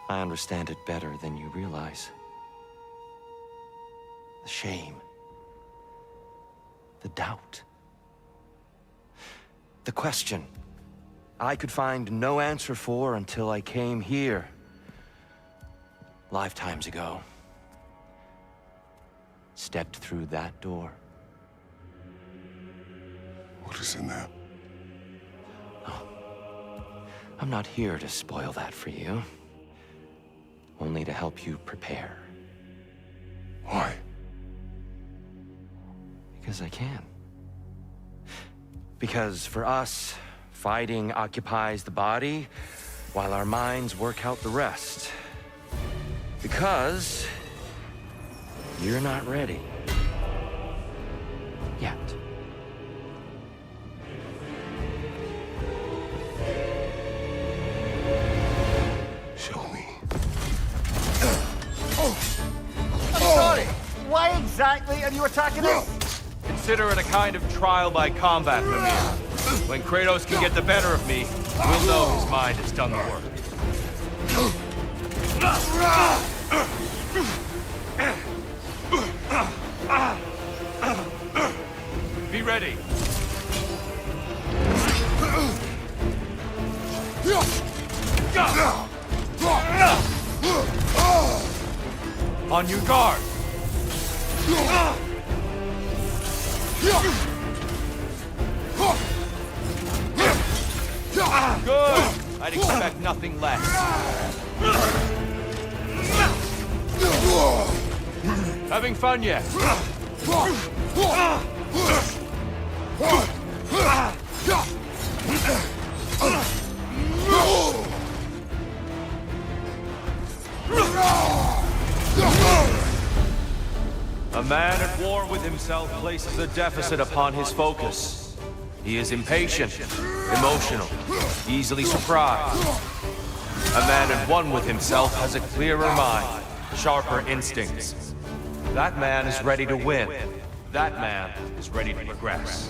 I understand it better than you realize. The shame. The doubt. The question I could find no answer for until I came here. Lifetimes ago. Stepped through that door. What is in there? I'm not here to spoil that for you. Only to help you prepare. Why? Because I can. Because for us, fighting occupies the body, while our minds work out the rest. Because you're not ready. Yet. Show me. I'm sorry! Why exactly are you attacking us? Consider it a kind of trial by combat, Mimir. When Kratos can get the better of me, we'll know his mind has done the work. Be ready. On your guard. Good! I'd expect nothing less. Having fun yet? A man at war with himself places a deficit upon his focus. He is impatient, emotional, easily surprised. A man at one with himself has a clearer mind, sharper instincts. That man is ready to win. That man is ready to progress.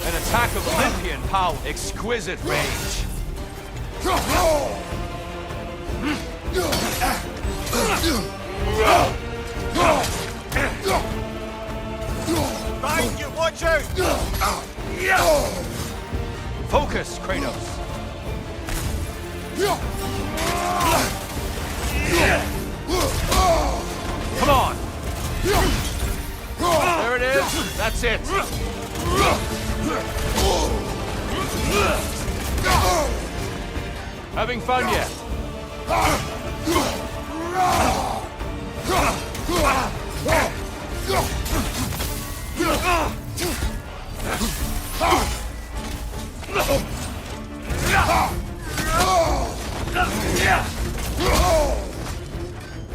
An attack of Olympian power, exquisite range. Thank you, watch out! Focus, Kratos. Come on. There it is. That's it. Having fun yet?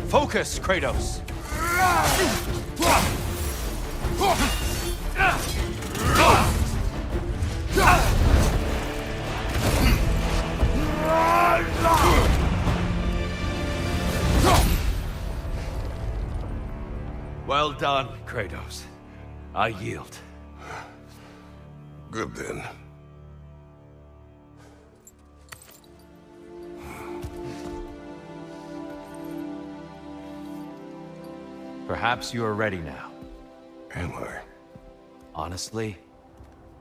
Focus, Kratos. Well done, Kratos. I yield. Good then. Perhaps you are ready now. Am I? Honestly,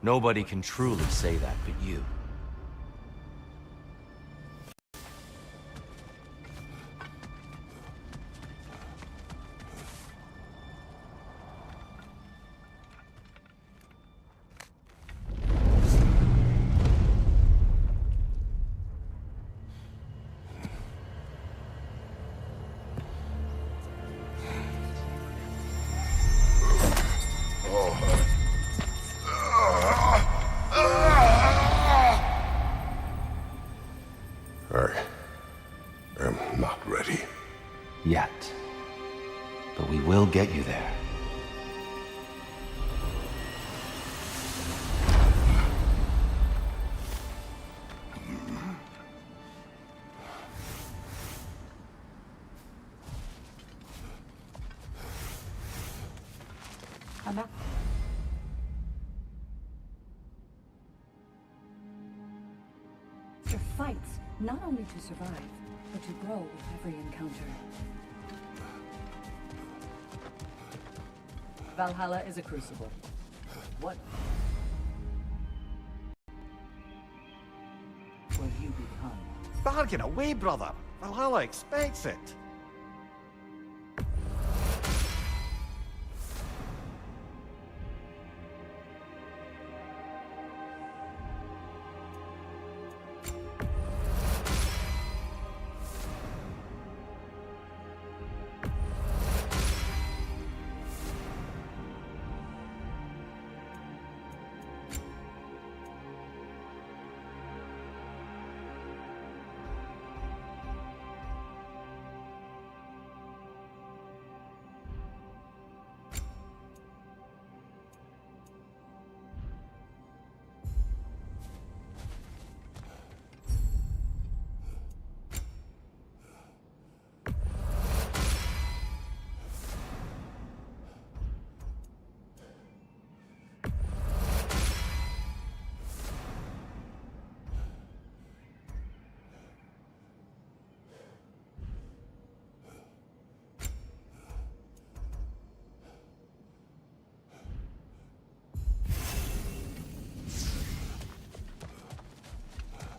nobody can truly say that but you. I am not ready. Yet. But we will get you there. Your fights, not only to survive, but to grow with every encounter. Valhalla is a crucible. What will you become? Bargain away, brother. Valhalla expects it.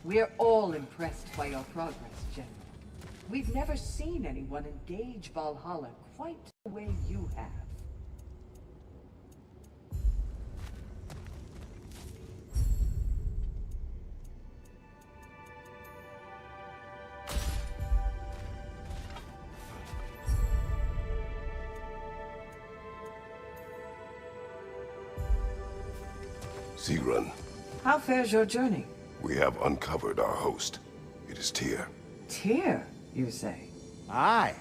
We're all impressed by your progress, General. We've never seen anyone engage Valhalla quite the way you have. Sigrun, How fares your journey? we have uncovered our host. It is Tyr. Tyr, you say? Aye,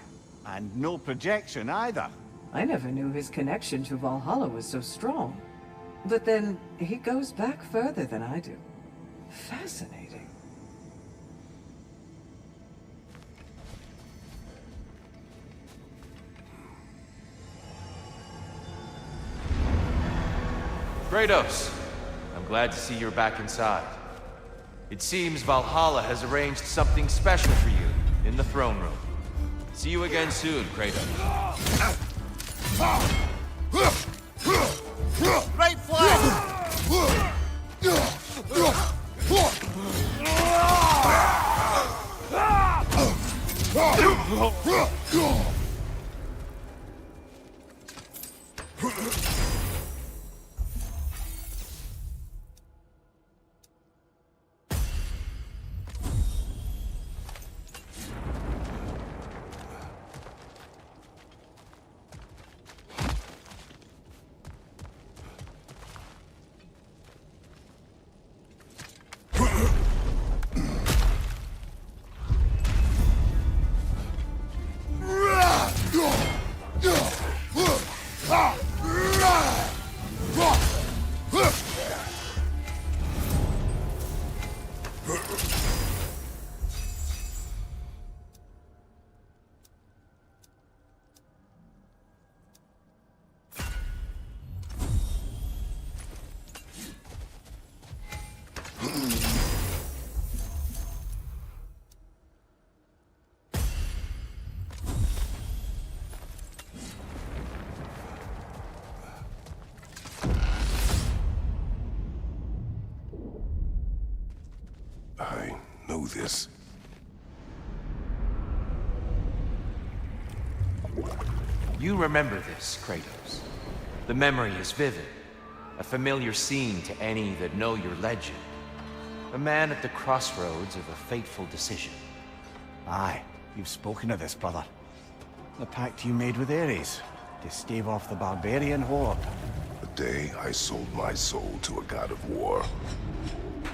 and no projection either. I never knew his connection to Valhalla was so strong. But then, he goes back further than I do. Fascinating. Kratos, I'm glad to see you're back inside. It seems Valhalla has arranged something special for you in the throne room. See you again soon, Kratos. Right flag! I know this. You remember this, Kratos. The memory is vivid. A familiar scene to any that know your legend. A man at the crossroads of a fateful decision. Aye, you've spoken of this, brother. The pact you made with Ares to stave off the barbarian horde. The day I sold my soul to a god of war.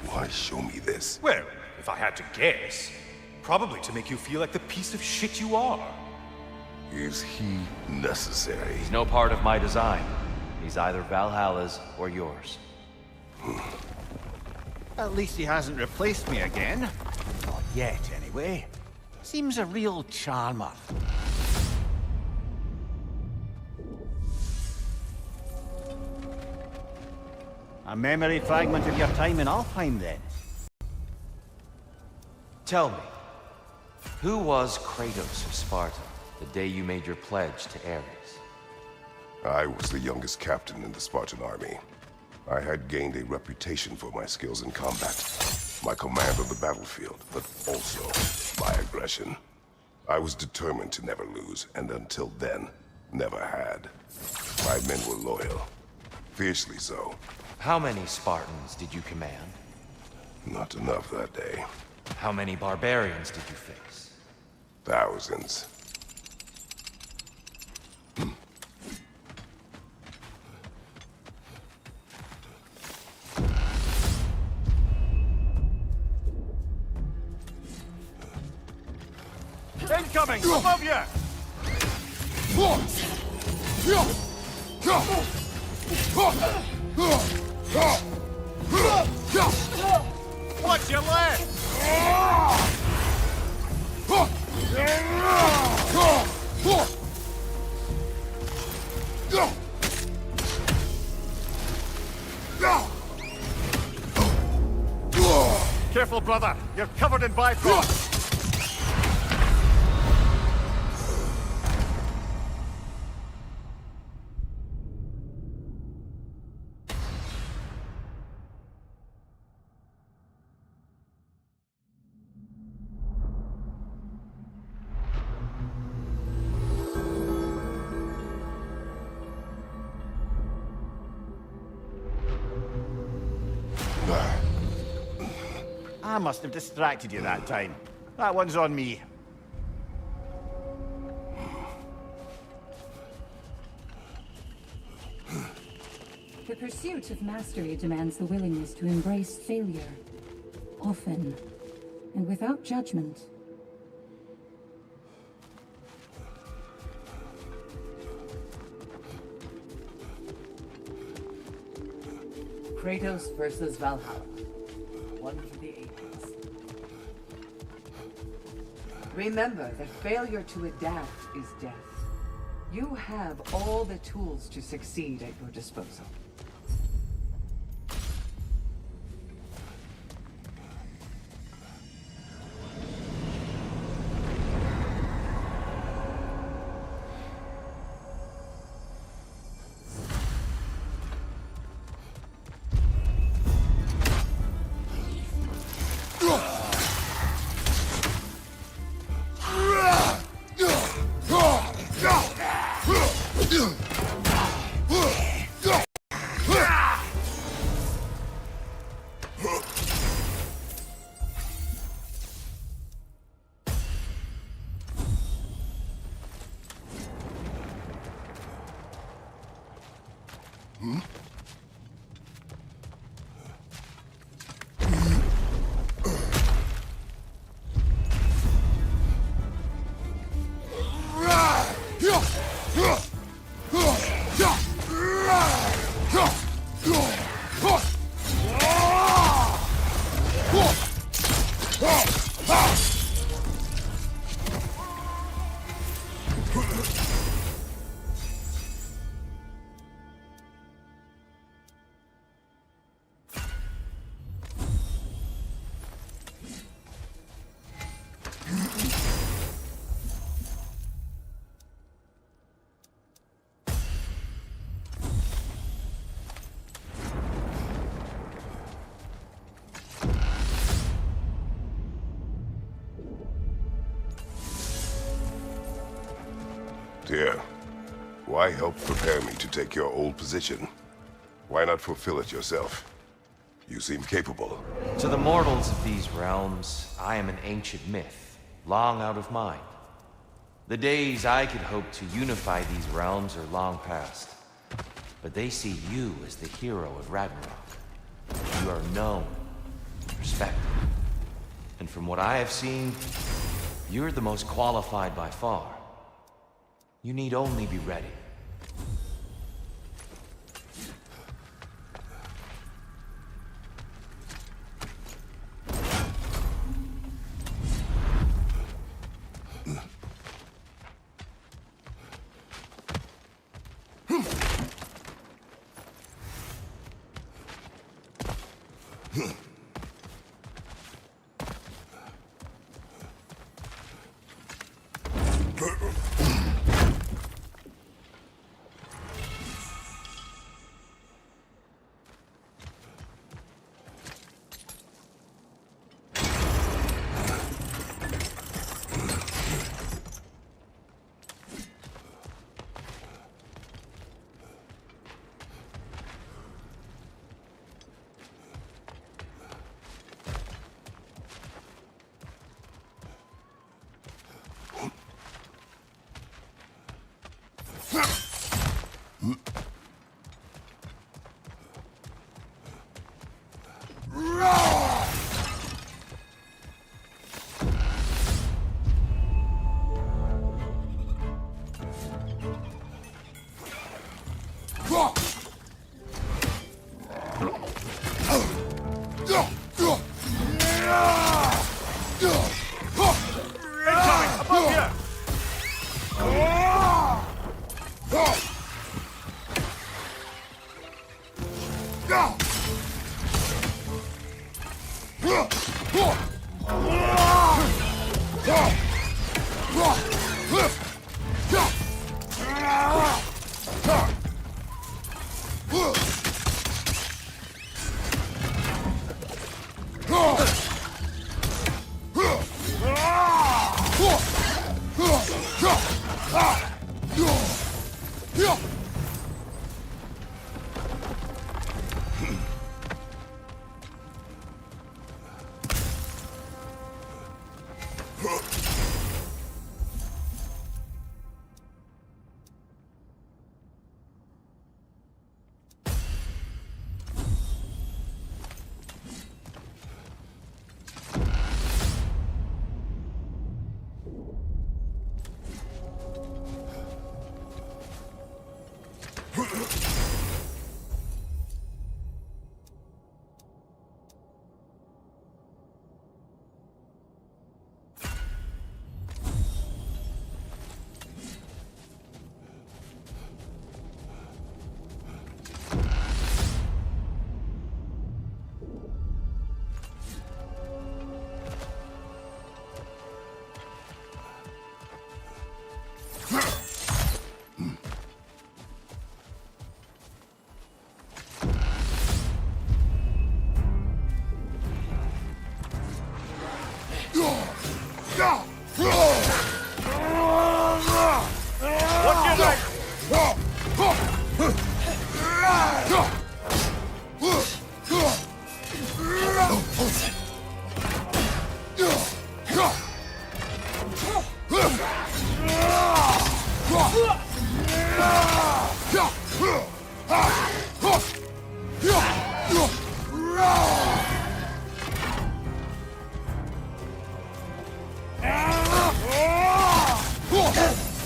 Why show me this? Well, if I had to guess, probably to make you feel like the piece of shit you are. Is he necessary? He's no part of my design. He's either Valhalla's or yours. At least he hasn't replaced me again. Not yet, anyway. Seems a real charmer. A memory fragment of your time in Alfheim, then? Tell me, who was Kratos of Sparta the day you made your pledge to Ares? I was the youngest captain in the Spartan army. I had gained a reputation for my skills in combat, my command on the battlefield, but also my aggression. I was determined to never lose, and until then, never had. My men were loyal, fiercely so. How many Spartans did you command? Not enough that day. How many barbarians did you face? Thousands. Incoming! Above you! Watch your left! Careful, brother. You're covered in bifrost. I must have distracted you that time. That one's on me. Prepare pursuit of mastery demands the willingness to embrace failure. Often, and without judgment. Kratos versus Valhalla. One for the ages. Remember that failure to adapt is death. You have all the tools to succeed at your disposal. Dear, why help prepare me to take your old position? Why not fulfill it yourself? You seem capable. To the mortals of these realms, I am an ancient myth, long out of mind. The days I could hope to unify these realms are long past. But they see you as the hero of Ragnarok. You are known, respected. And from what I have seen, you're the most qualified by far. You need only be ready.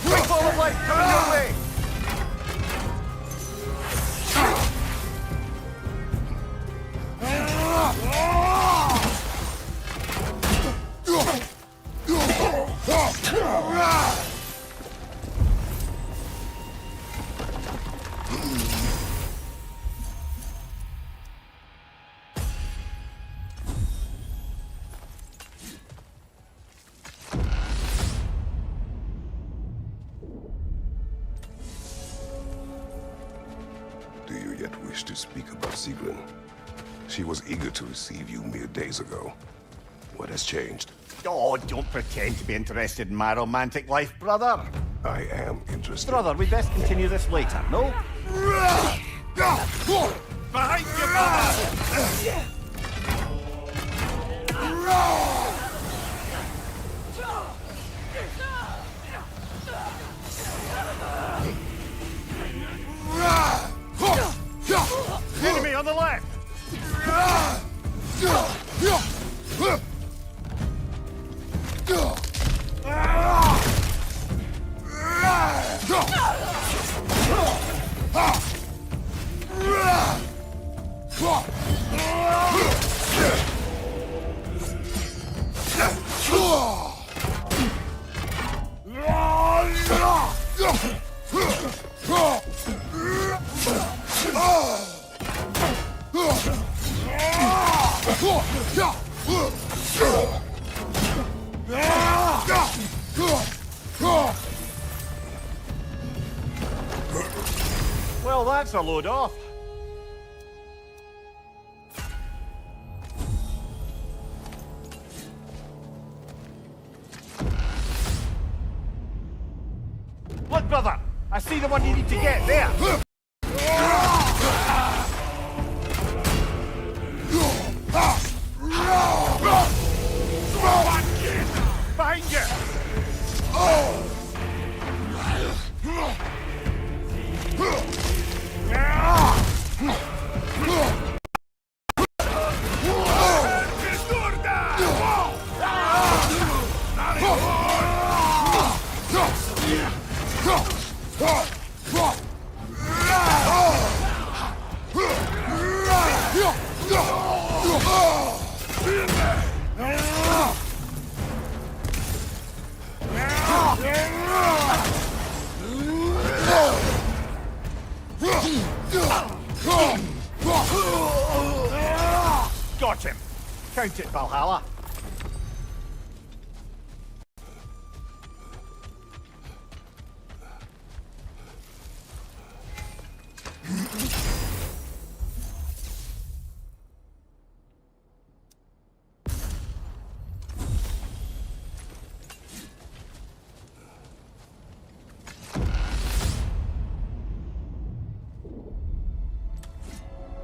Quick ball of light coming your way! Do you yet wish to speak about Sigrun? She was eager to receive you mere days ago. What has changed? Oh, don't pretend to be interested in my romantic life, brother. I am interested. Brother, we best continue this later, no? Behind you, brother! Enemy on the left! Well, that's a load off. Look, brother! I see the one you need to get there! Behind you! Got him! Count it, Valhalla.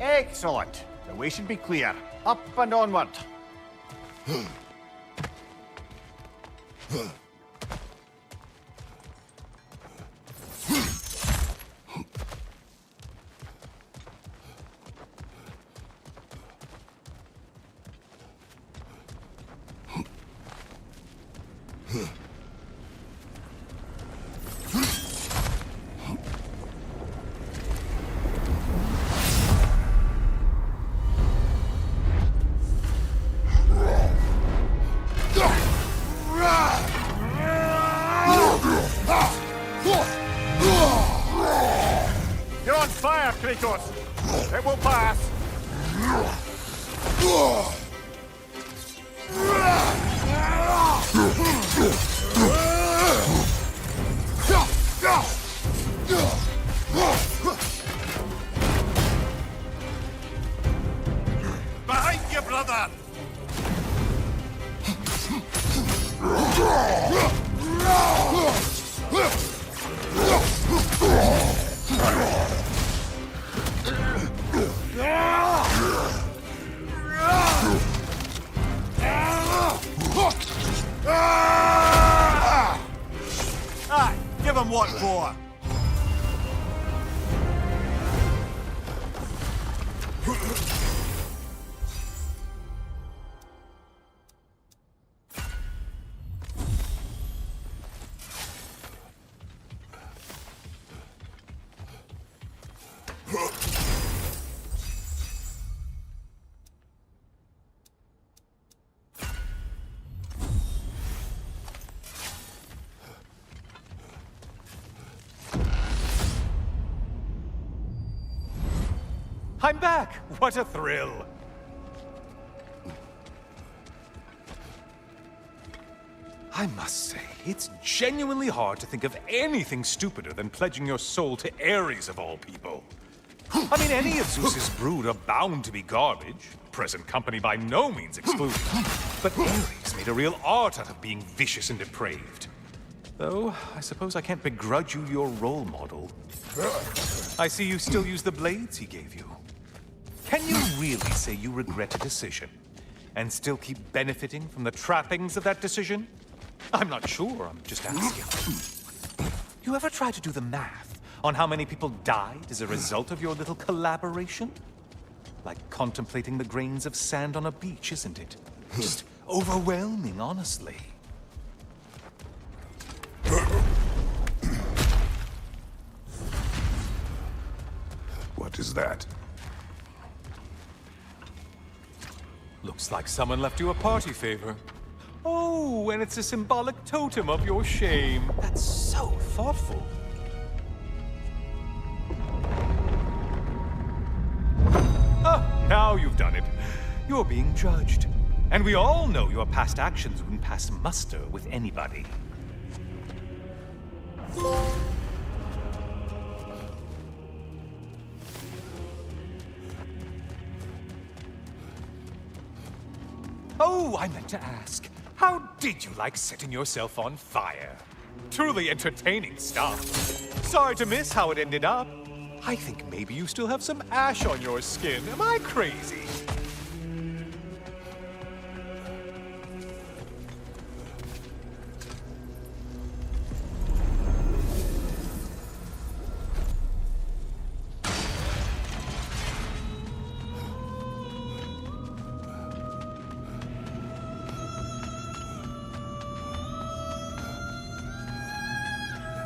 Excellent. The way should be clear. Up and onward. You're on fire, Kratos! It will pass! Behind you, brother! what for? I'm back! What a thrill! I must say, it's genuinely hard to think of anything stupider than pledging your soul to Ares of all people. I mean, any of Zeus's brood are bound to be garbage, present company by no means excluded. But Ares made a real art out of being vicious and depraved. Though, I suppose I can't begrudge you your role model. I see you still use the blades he gave you. Can you really say you regret a decision, and still keep benefiting from the trappings of that decision? I'm not sure, I'm just asking. You ever try to do the math on how many people died as a result of your little collaboration? Like contemplating the grains of sand on a beach, isn't it? Just overwhelming, honestly. What is that? Looks like someone left you a party favor. Oh, and it's a symbolic totem of your shame. That's so thoughtful. Ah, now you've done it. You're being judged. And we all know your past actions wouldn't pass muster with anybody. Oh, I meant to ask. How did you like setting yourself on fire? Truly entertaining stuff. Sorry to miss how it ended up. I think maybe you still have some ash on your skin. Am I crazy?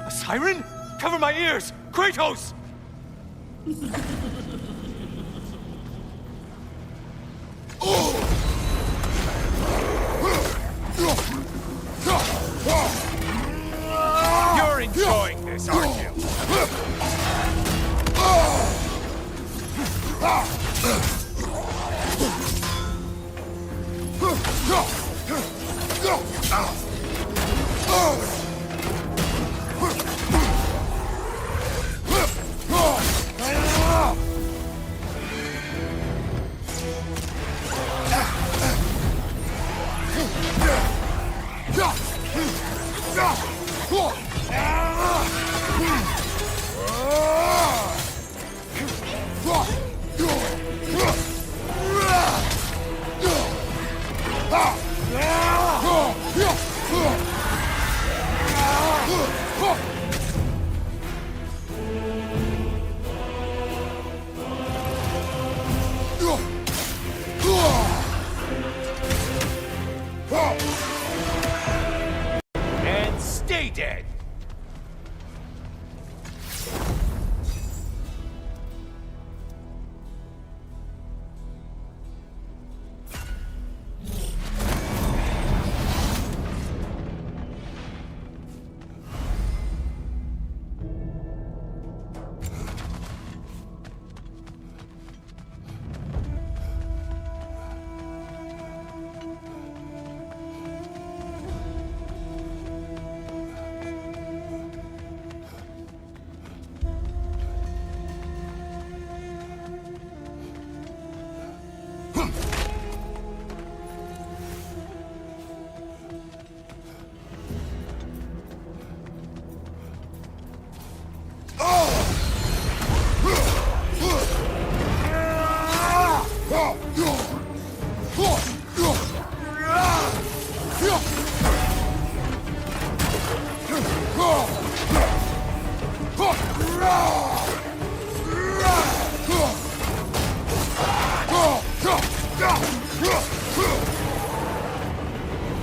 A siren? Cover my ears! Kratos! You're enjoying this, aren't you? And stay dead!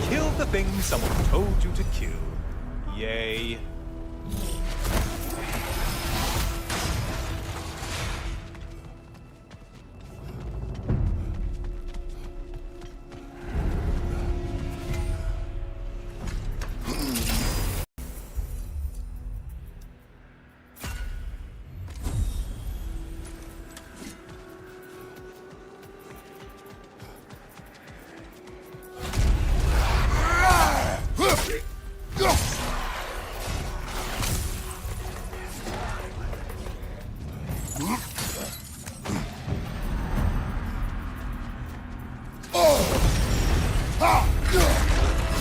Kill the thing someone told you to kill. Yay.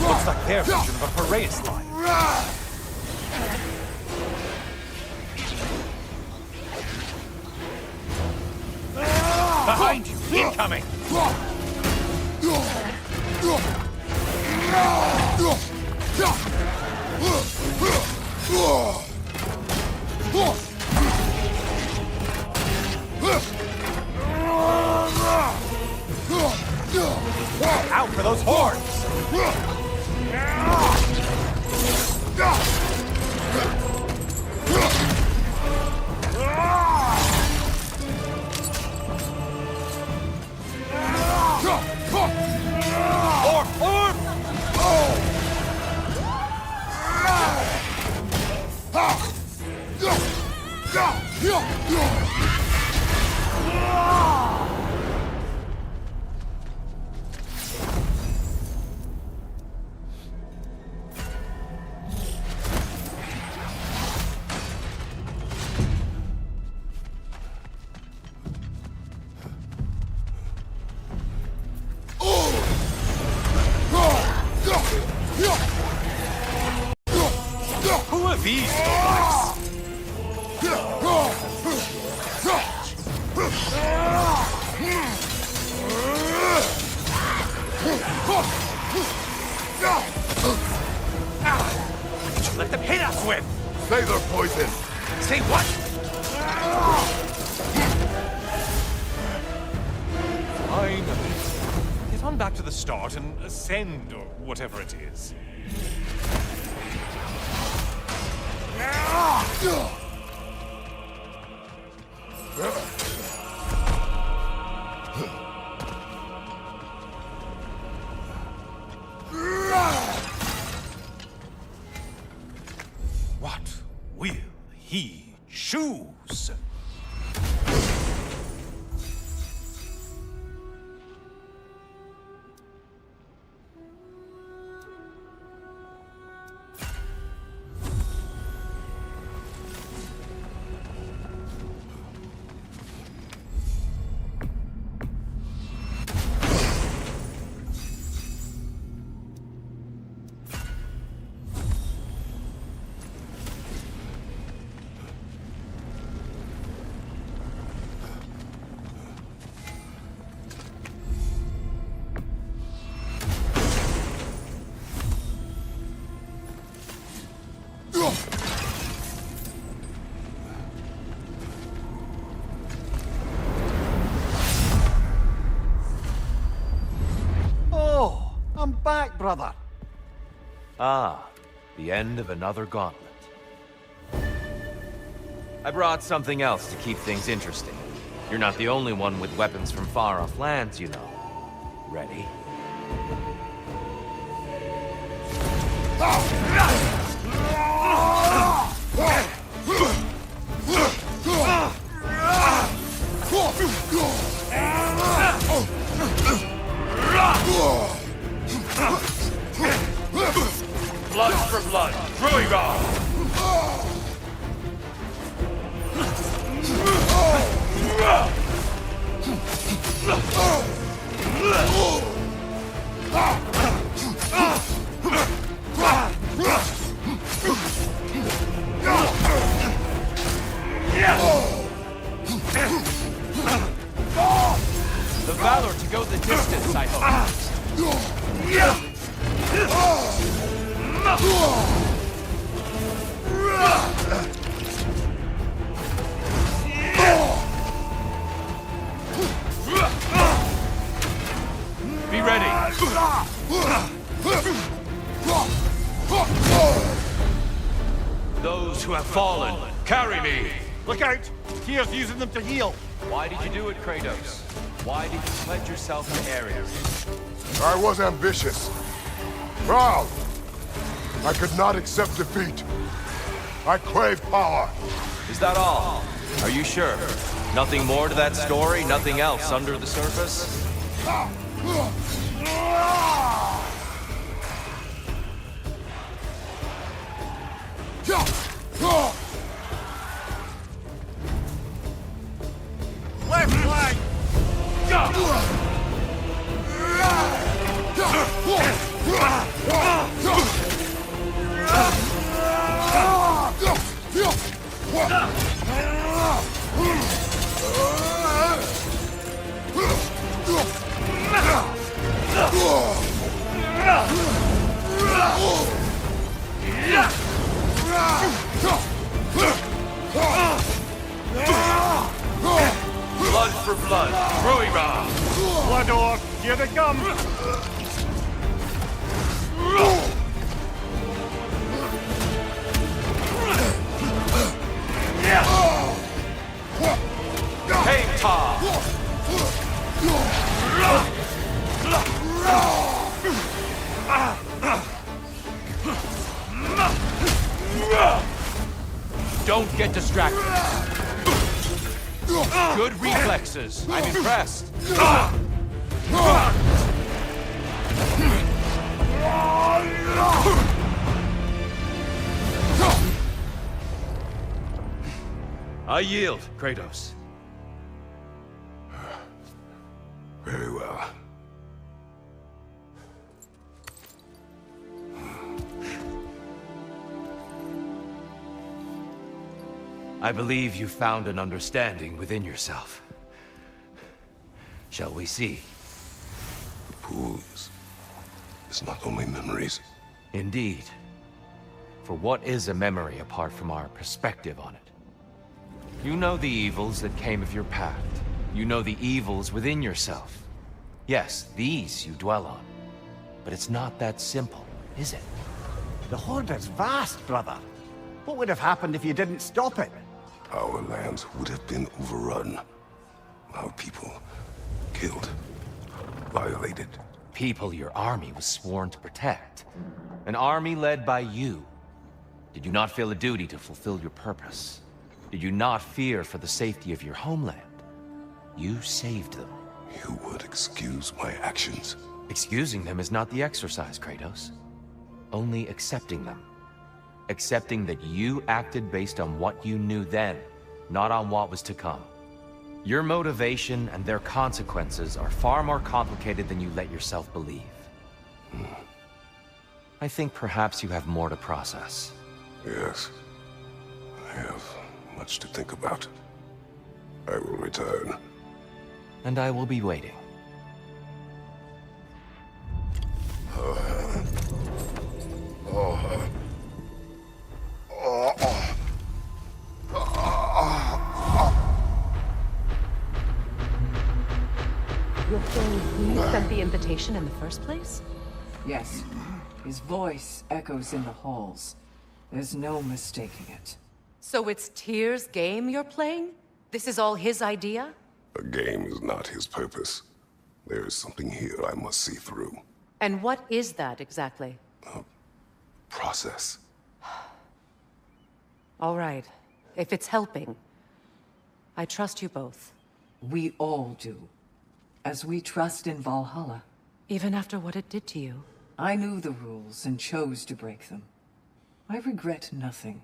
Looks like their version of a Piraeus line. Behind you! Incoming! Out for those horns! Who are these folks? Let them hit us with! Sailor poison! Say what? Fine. Get on back to the start and ascend, or whatever it is. What will he choose? Oh, I'm back, brother. Ah, the end of another gauntlet. I brought something else to keep things interesting. You're not the only one with weapons from far-off lands, you know. Ready? Blood for blood, Druigar! The valor to go the distance, I hope. Be ready! Those who have fallen, carry me! Look out! Tyr's using them to heal. Why did you do it, Kratos? Why did you pledge yourself to Ares? I was ambitious. Proud. I could not accept defeat. I crave power. Is that all? Are you sure? Nothing more to that story? Nothing else under the surface? Left flank! Blood for blood. Ruira! Blood orc, here they come! Cave Top! Don't get distracted. Good reflexes. I'm impressed. I yield, Kratos. Very well. I believe you found an understanding within yourself. Shall we see? The pool is not only memories. Indeed. For what is a memory apart from our perspective on it? You know the evils that came of your path. You know the evils within yourself. Yes, these you dwell on. But it's not that simple, is it? The Horde is vast, brother. What would have happened if you didn't stop it? Our lands would have been overrun. Our people killed, violated. People your army was sworn to protect. An army led by you. Did you not feel a duty to fulfill your purpose? Did you not fear for the safety of your homeland? You saved them. You would excuse my actions. Excusing them is not the exercise, Kratos. Only accepting them. Accepting that you acted based on what you knew then, not on what was to come. Your motivation and their consequences are far more complicated than you let yourself believe. I think perhaps you have more to process. Yes. I have much to think about. I will return. And I will be waiting. You're saying he sent the invitation in the first place? Yes. His voice echoes in the halls. There's no mistaking it. So it's Tyr's game you're playing? This is all his idea? A game is not his purpose. There is something here I must see through. And what is that exactly? Process. All right. If it's helping, I trust you both. We all do. As we trust in Valhalla. Even after what it did to you. I knew the rules and chose to break them. I regret nothing.